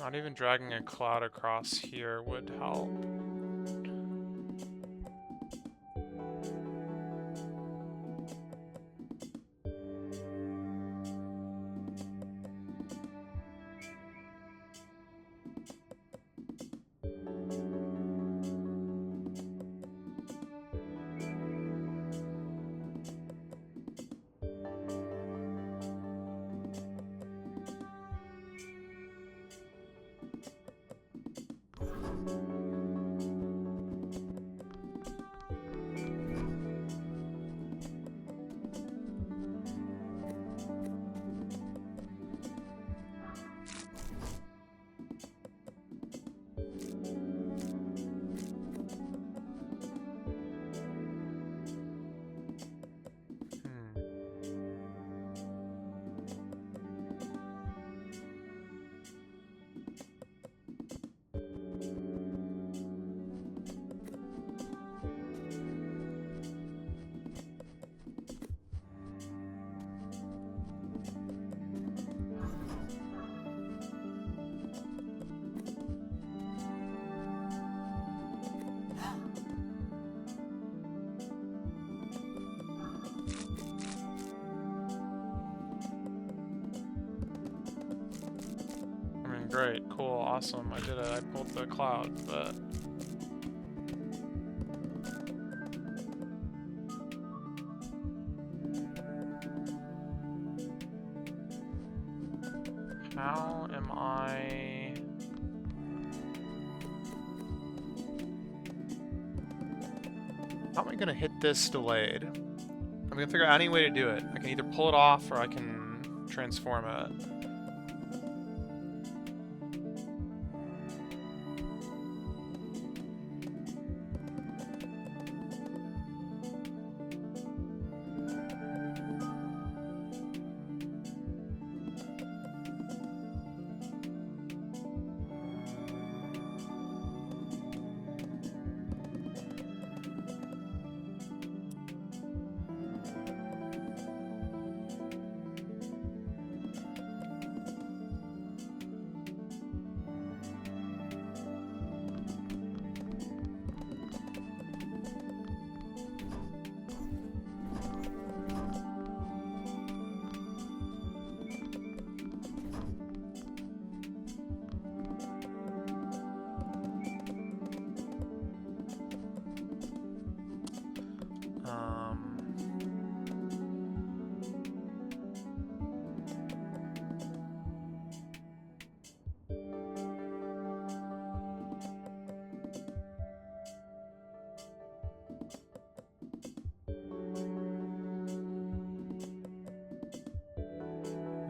Not even dragging a cloud across here would help. great, cool, awesome, I did it, I pulled the cloud, but... How am I... How am I gonna hit this delayed? I'm gonna figure out any way to do it. I can either pull it off or I can transform it.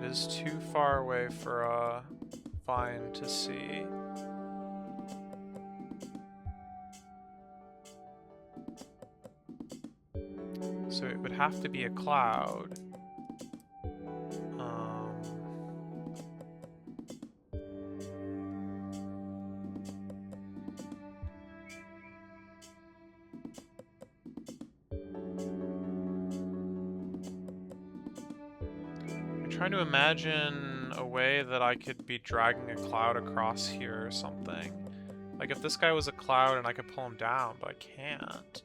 It is too far away for a vine to see. So it would have to be a cloud. I'm trying to imagine a way that I could be dragging a cloud across here or something. Like if this guy was a cloud and I could pull him down, but I can't.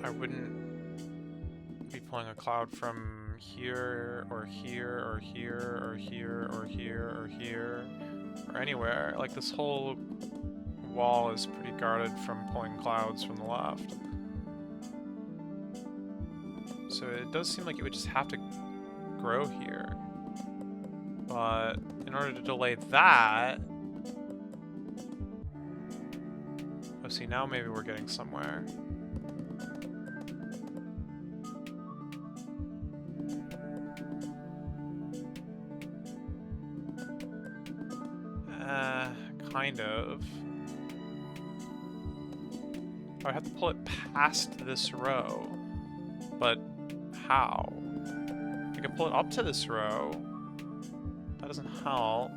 I wouldn't be pulling a cloud from here, or here, or here, or here, or here, or here, or anywhere. Like, this whole wall is pretty guarded from pulling clouds from the left. So it does seem like it would just have to grow here. But in order to delay that... Oh, see, now maybe we're getting somewhere. Kind of. I would have to pull it past this row. But how? I could pull it up to this row. That doesn't help.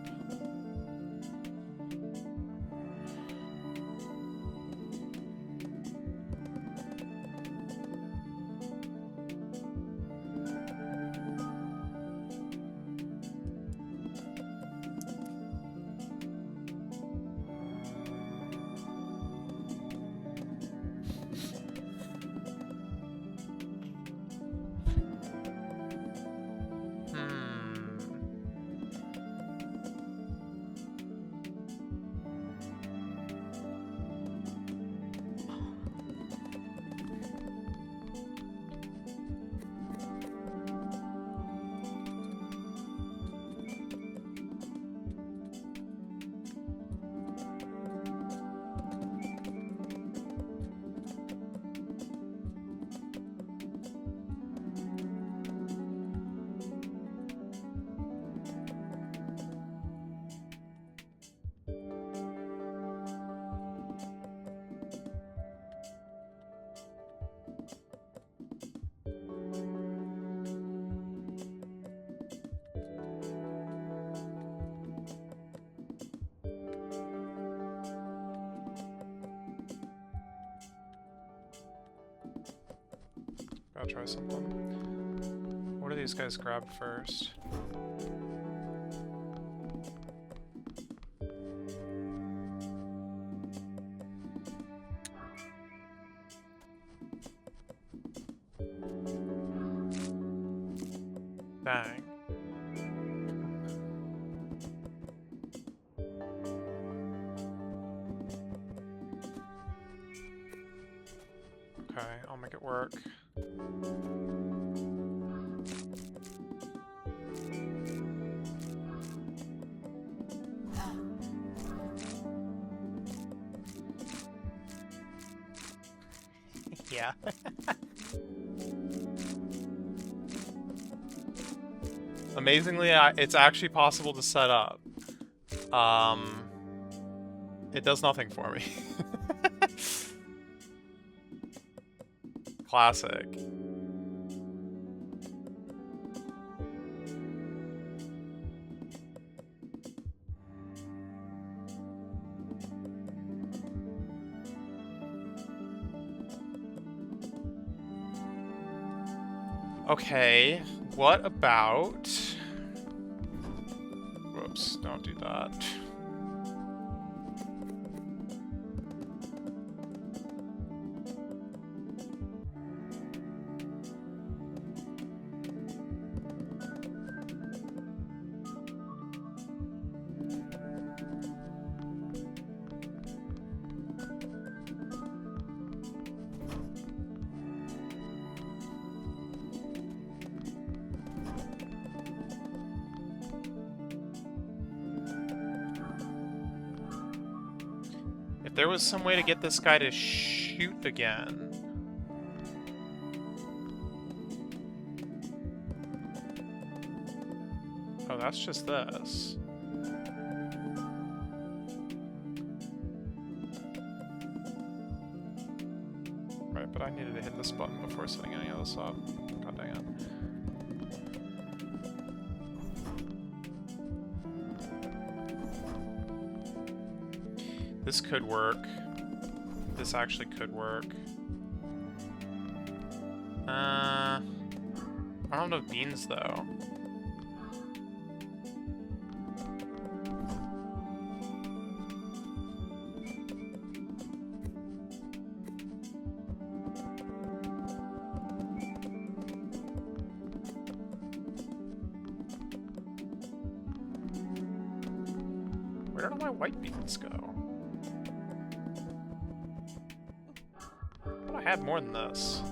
Gotta try something. What do these guys grab first? Dang. Okay, I'll make it work. Yeah. Amazingly, it's actually possible to set up. It does nothing for me. Classic. Okay, what about... Whoops, don't do that. If there was some way to get this guy to shoot again... Oh, that's just this. Right, but I needed to hit this button before setting any of this up. God dang it. This could work. This actually could work. I don't have enough beans, though. Where did all my white beans go? I had more than this.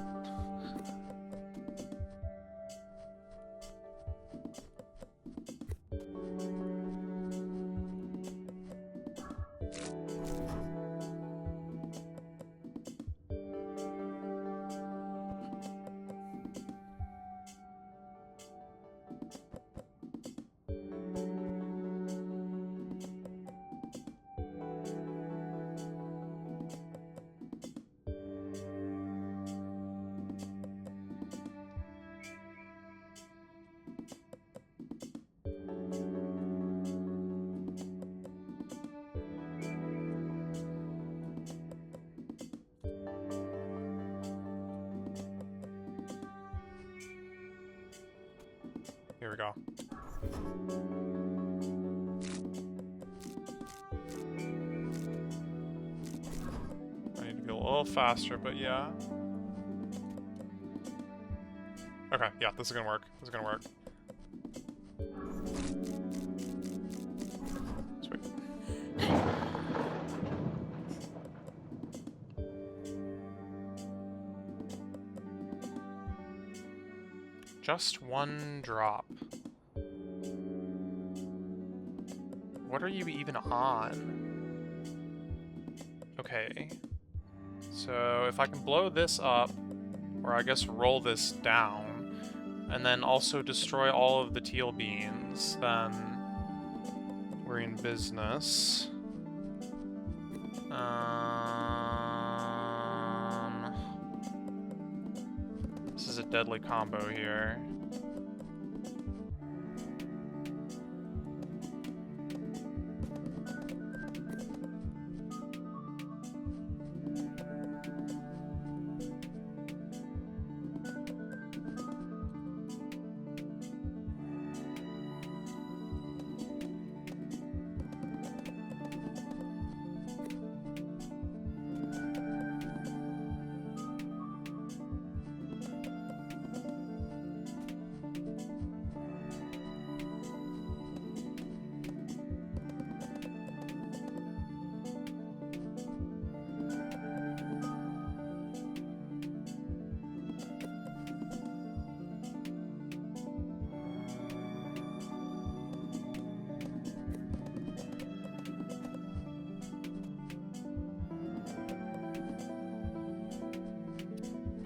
Here we go. I need to be a little faster, but yeah. Okay, yeah, this is gonna work. This is gonna work. Sweet. Just one drop. What are you even on? Okay. So if I can blow this up, or I guess roll this down, and then also destroy all of the teal beans, then we're in business. This is a deadly combo here.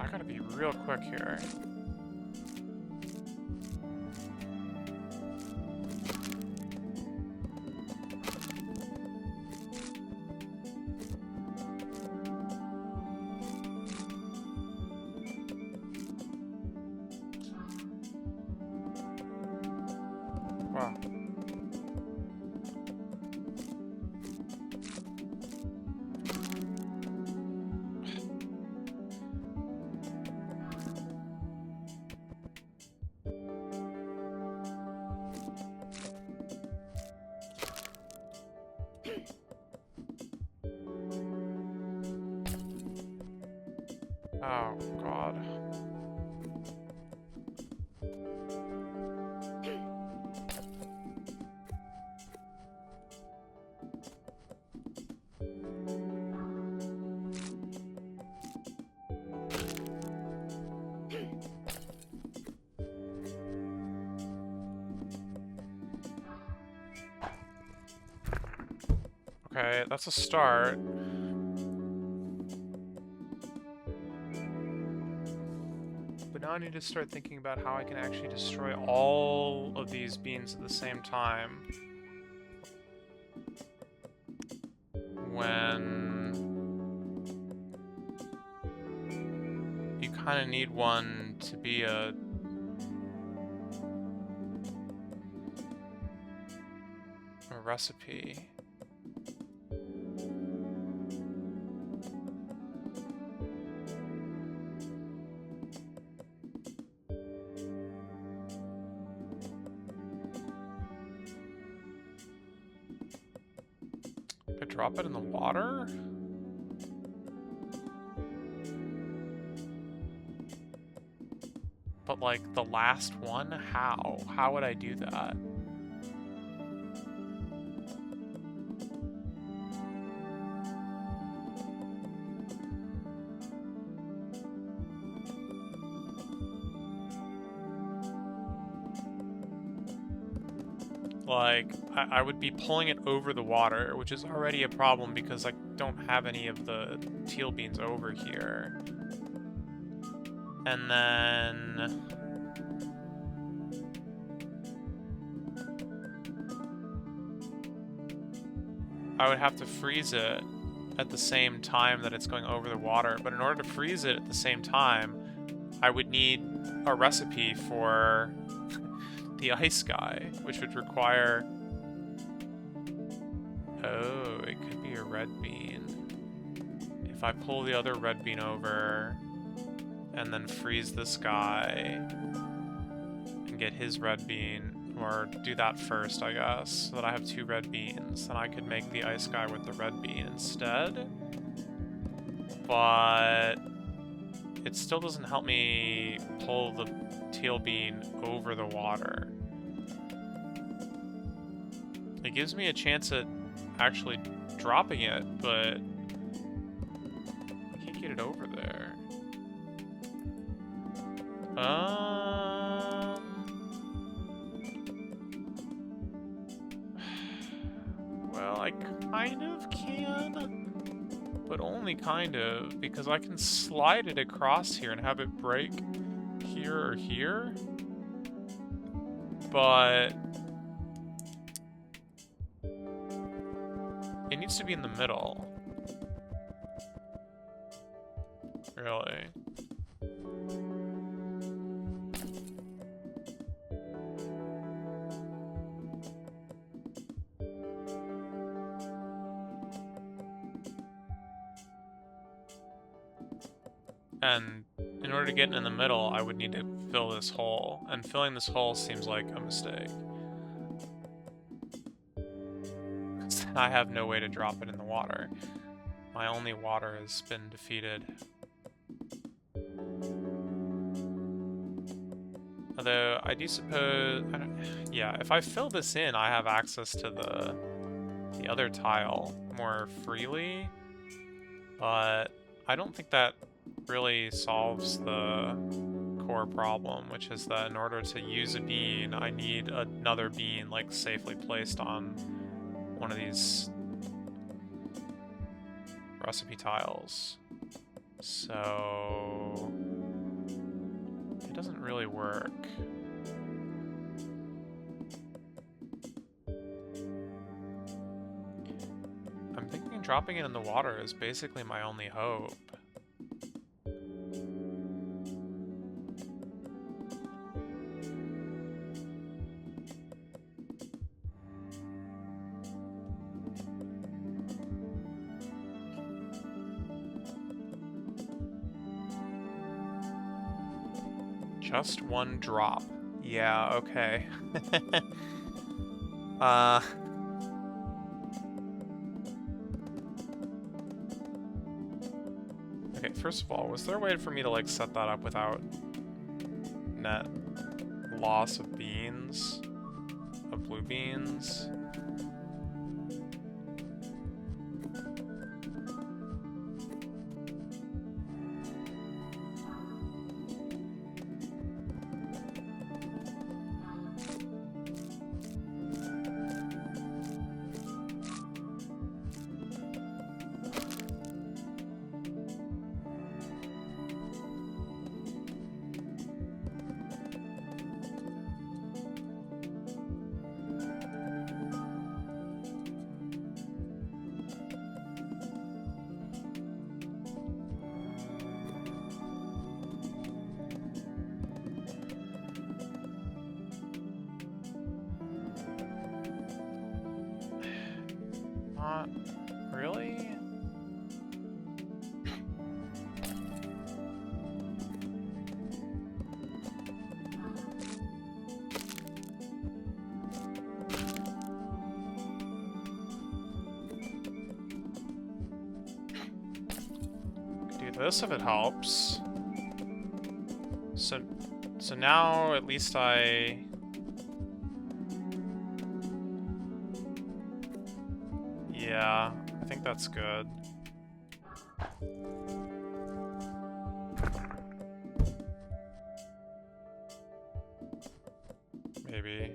I gotta be real quick here. Wow. Oh, God. Okay, that's a start. But now I need to start thinking about how I can actually destroy all of these beans at the same time. When you kind of need one to be a recipe. Could drop it in the water? But like the last one? How? How would I do that? Like, I would be pulling it over the water, which is already a problem because I don't have any of the teal beans over here. And then... I would have to freeze it at the same time that it's going over the water. But in order to freeze it at the same time, I would need a recipe for the ice guy, which would require... Oh, it could be a red bean. If I pull the other red bean over and then freeze this guy and get his red bean, or do that first, I guess, so that I have 2 red beans, then I could make the ice guy with the red bean instead. But it still doesn't help me pull the teal bean over the water. It gives me a chance at actually dropping it, but I can't get it over there. Well, I kind of can, but only kind of, because I can slide it across here and have it break here or here, but it needs to be in the middle. Really. And in order to get in the middle, I would need to fill this hole. And filling this hole seems like a mistake. Because then I have no way to drop it in the water. My only water has been defeated. Although, I do suppose... yeah, if I fill this in, I have access to the other tile more freely. But I don't think that really solves the core problem, which is that in order to use a bean, I need another bean, like, safely placed on one of these recipe tiles. So... doesn't really work. I'm thinking dropping it in the water is basically my only hope. Just one drop. Yeah, okay. Okay, first of all, was there a way for me to, like, set that up without net loss of beans? Of blue beans? Not really? Do this if it helps. So now at least yeah, I think that's good. Maybe.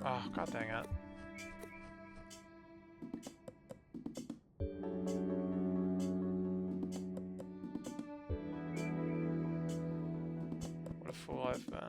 Oh, god dang it. What a fool I've been.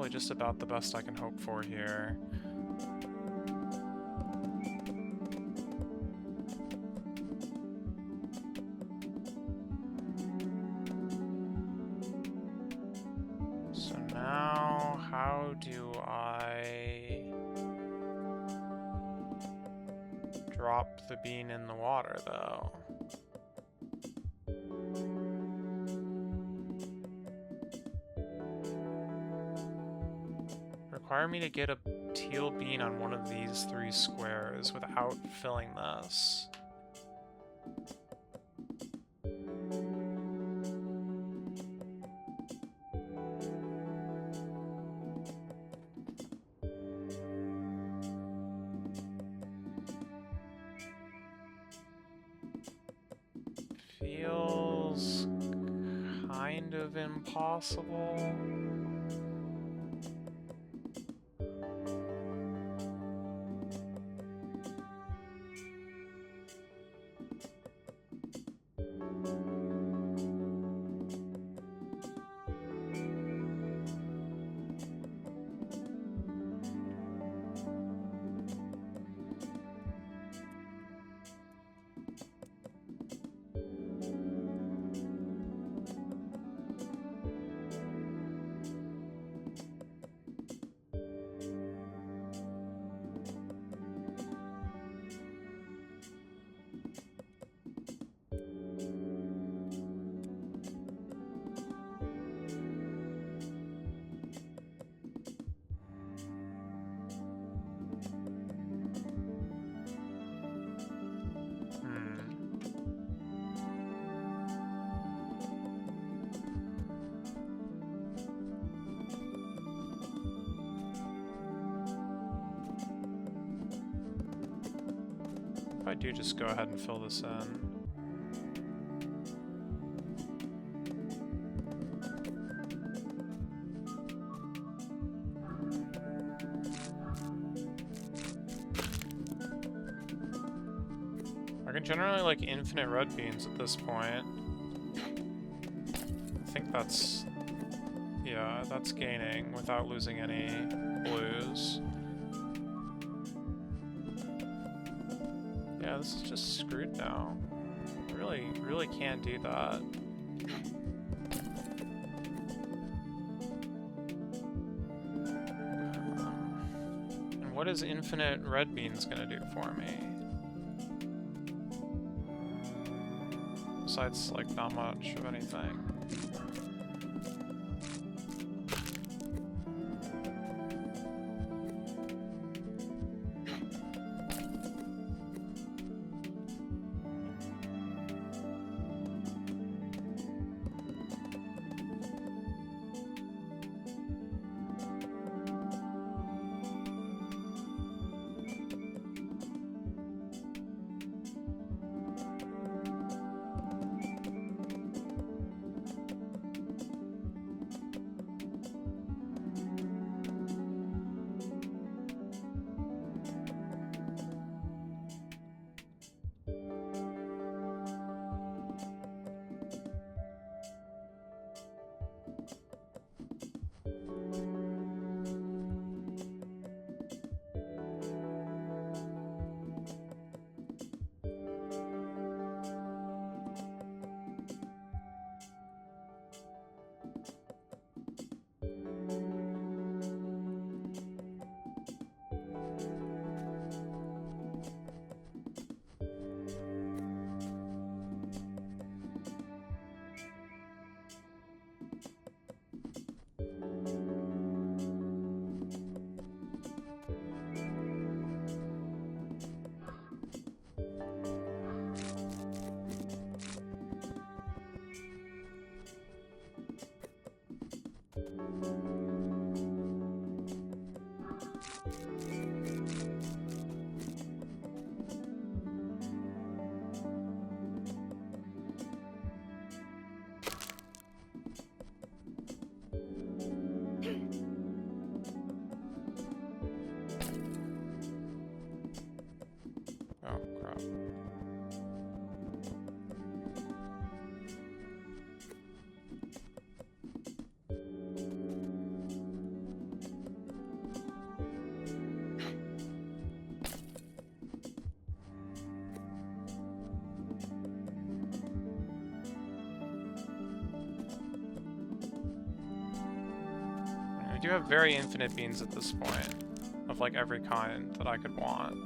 probably just about the best I can hope for here. So now, how do I drop the bean in the water, though? Require me to get a teal bean on one of these 3 squares without filling this. Feels kind of impossible. I do just go ahead and fill this in. I can generally like infinite red beans at this point. I think that's, yeah, that's gaining without losing any blues. Yeah, this is just screwed now. Really can't do that. And what is infinite red beans gonna do for me? Besides, like, not much of anything. Oh, crap. do have very infinite beans at this point, of like every kind that I could want.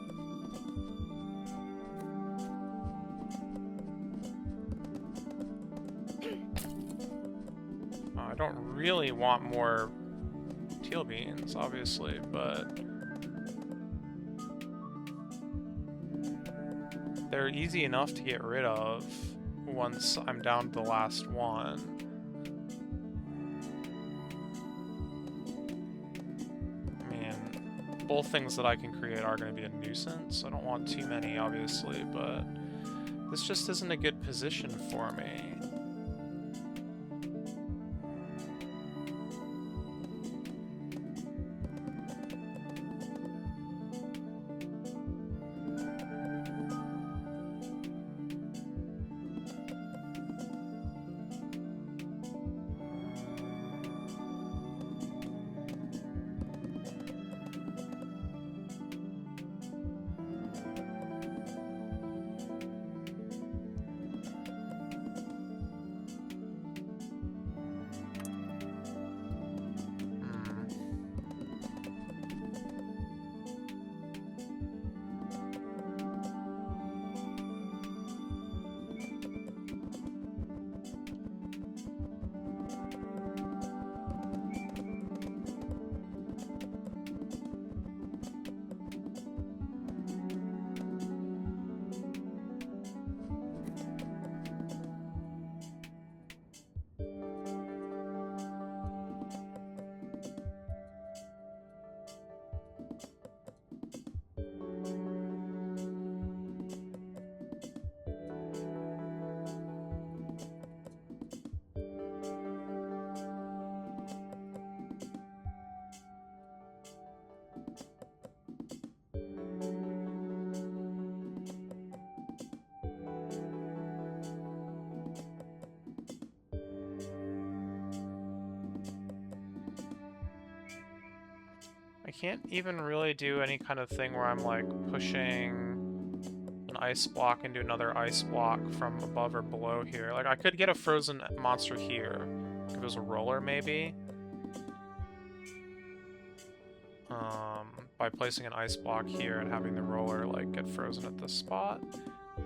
I don't really want more teal beans, obviously, but they're easy enough to get rid of once I'm down to the last one. I mean, both things that I can create are going to be a nuisance. I don't want too many, obviously, but this just isn't a good position for me. I can't even really do any kind of thing where I'm like pushing an ice block into another ice block from above or below here. Like I could get a frozen monster here if it was a roller maybe. By placing an ice block here and having the roller like get frozen at this spot.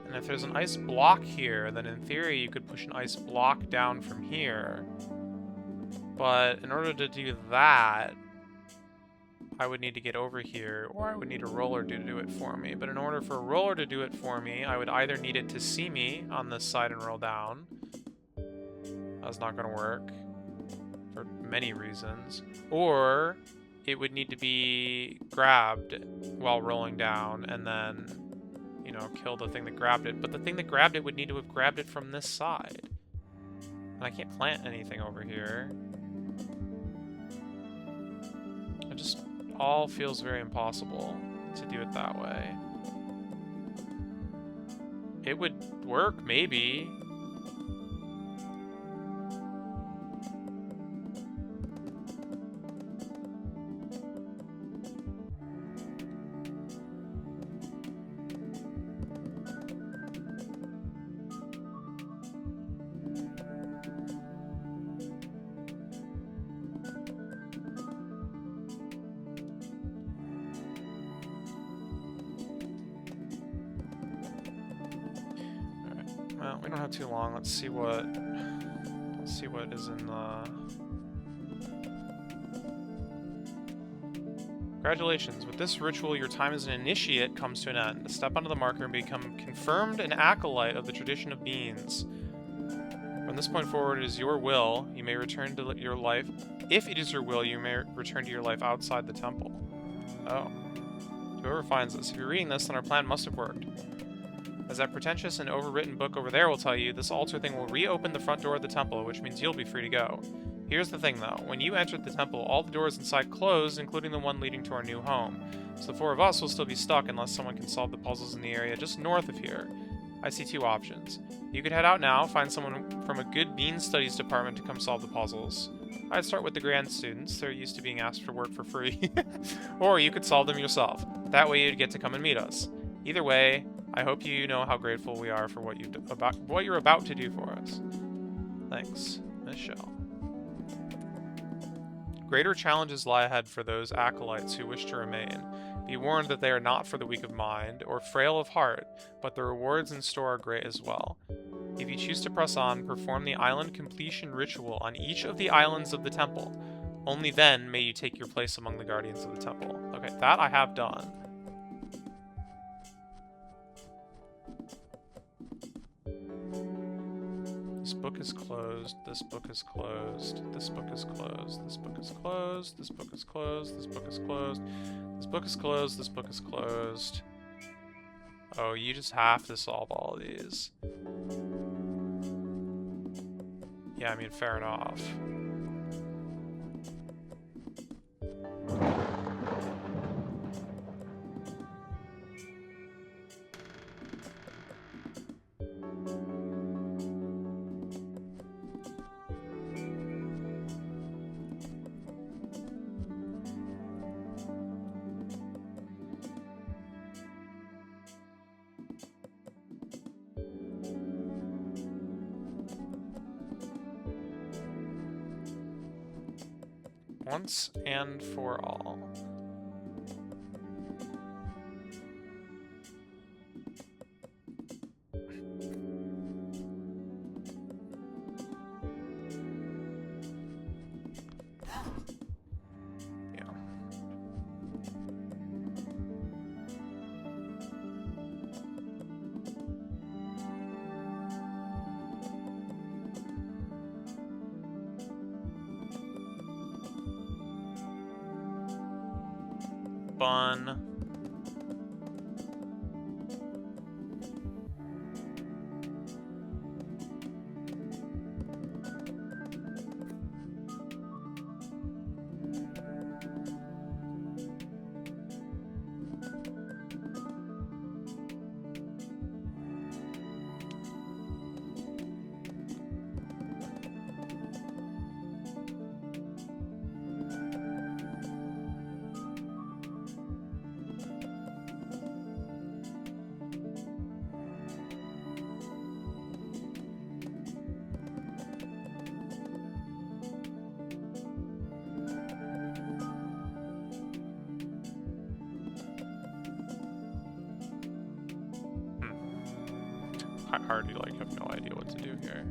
And if there's an ice block here, then in theory you could push an ice block down from here. But in order to do that, I would need to get over here, or I would need a roller to do it for me. But in order for a roller to do it for me, I would either need it to see me on this side and roll down. That's not going to work for many reasons. Or it would need to be grabbed while rolling down and then, you know, kill the thing that grabbed it. But the thing that grabbed it would need to have grabbed it from this side. And I can't plant anything over here. It just all feels very impossible to do it that way. It would work, maybe. Well, we don't have too long. Let's see what is in the... Congratulations. With this ritual, your time as an initiate comes to an end. Step onto the marker and become confirmed an acolyte of the tradition of beings. From this point forward, it is your will. You may return to your life. If it is your will, you may return to your life outside the temple. Oh. Whoever finds this. If you're reading this, then our plan must have worked. As that pretentious and overwritten book over there will tell you, this altar thing will reopen the front door of the temple, which means you'll be free to go. Here's the thing, though. When you entered the temple, all the doors inside closed, including the one leading to our new home. So the four of us will still be stuck unless someone can solve the puzzles in the area just north of here. I see two options. You could head out now, find someone from a good bean studies department to come solve the puzzles. I'd start with the grad students. They're used to being asked for work for free. Or you could solve them yourself. That way you'd get to come and meet us. Either way, I hope you know how grateful we are for what you're about to do for us. Thanks, Michelle. Greater challenges lie ahead for those acolytes who wish to remain. Be warned that they are not for the weak of mind or frail of heart, but the rewards in store are great as well. If you choose to press on, perform the island completion ritual on each of the islands of the temple. Only then may you take your place among the guardians of the temple. Okay, that I have done. This book is closed, this book is closed, this book is closed, this book is closed, this book is closed, this book is closed, this book is closed, this book is closed. Oh, you just have to solve all of these. Yeah, I mean, fair enough. Once and for all. Yeah. Fun. I already have no idea what to do here.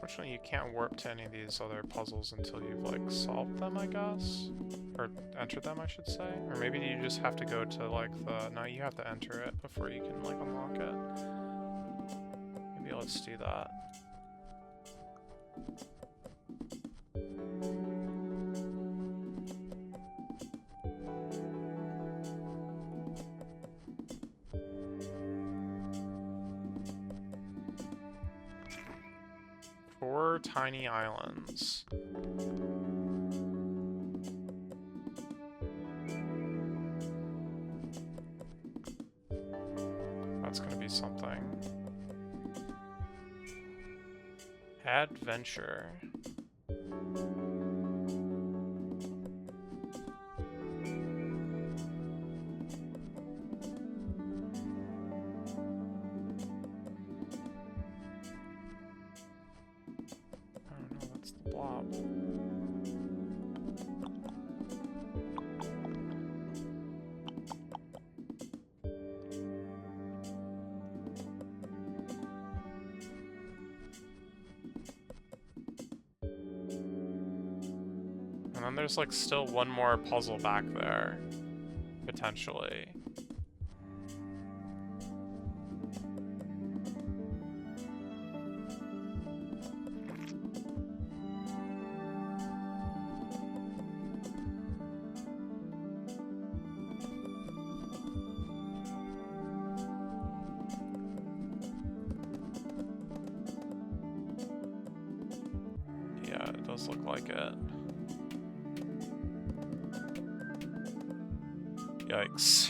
Unfortunately, you can't warp to any of these other puzzles until you've, solved them, I guess? Or entered them, I should say? Or maybe you just have to go to, no, you have to enter it before you can, unlock it. Maybe let's do that. Four tiny islands. That's gonna be something. Adventure. And then there's still one more puzzle back there, potentially. Does look like it. Yikes.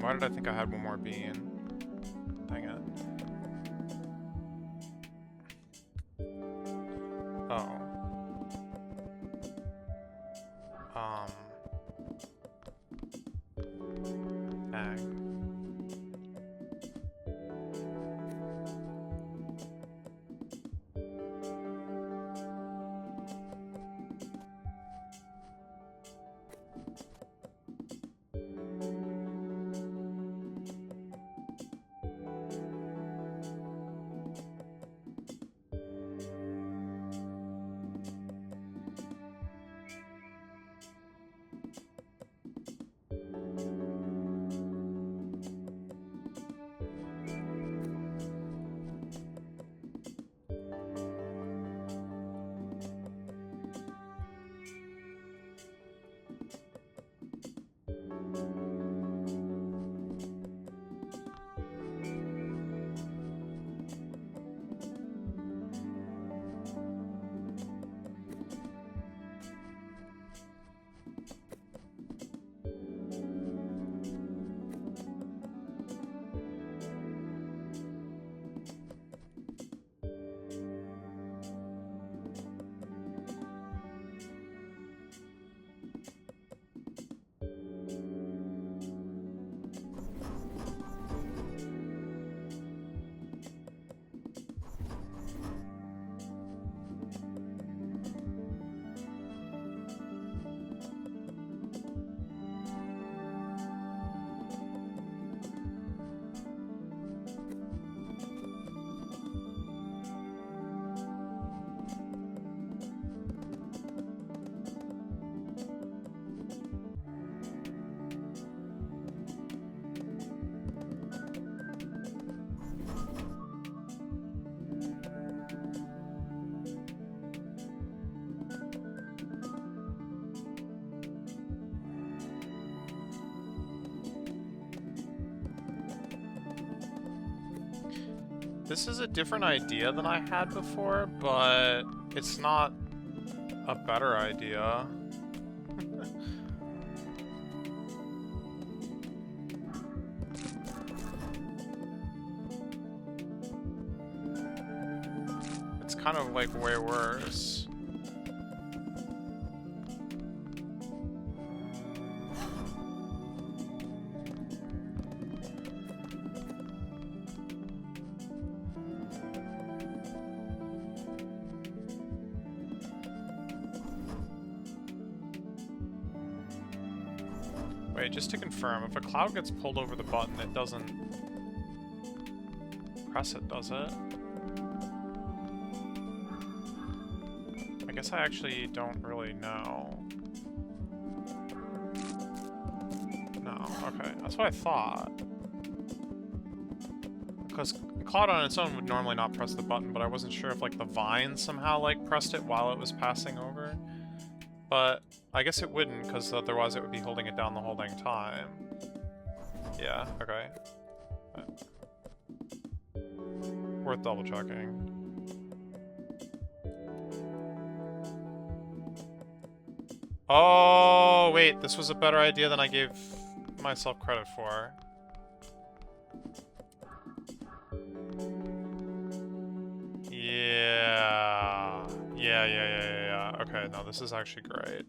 Why did I think I had one more bean? Dang it. Oh. Dang. This is a different idea than I had before, but it's not a better idea. It's kind of like way worse. Wait, just to confirm, if a cloud gets pulled over the button, it doesn't press it, does it? I guess I actually don't really know. No, okay, that's what I thought. Because cloud on its own would normally not press the button, but I wasn't sure if like the vine somehow like pressed it while it was passing over. But I guess it wouldn't, because otherwise it would be holding it down the whole dang time. Yeah, okay. Worth double checking. Oh, wait, this was a better idea than I gave myself credit for. Yeah. Okay, no, this is actually great.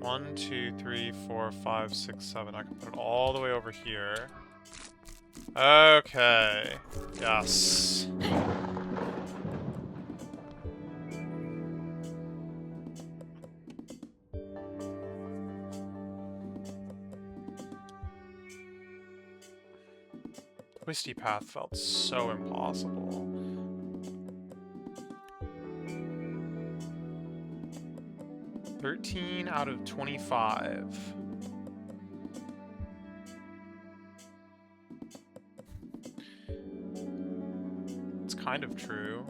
1, 2, 3, 4, 5, 6, 7. I can put it all the way over here. Okay. Yes. Twisty path felt so impossible. "13 out of 25. It's kind of true.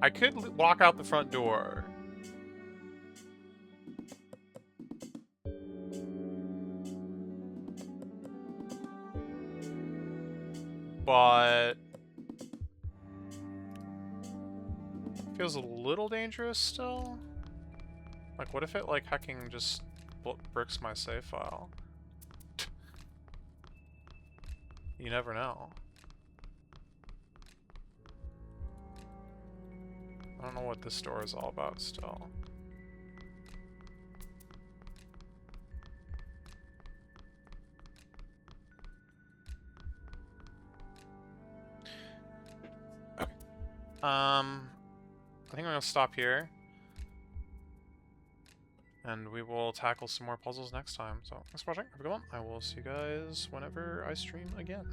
I could walk out the front door. But feels a little dangerous still. Like, what if it, like, hacking just bricks my save file? You never know. I don't know what this door is all about still. Okay. I think I'm gonna stop here. And we will tackle some more puzzles next time. So, thanks for watching. Have a good one. I will see you guys whenever I stream again.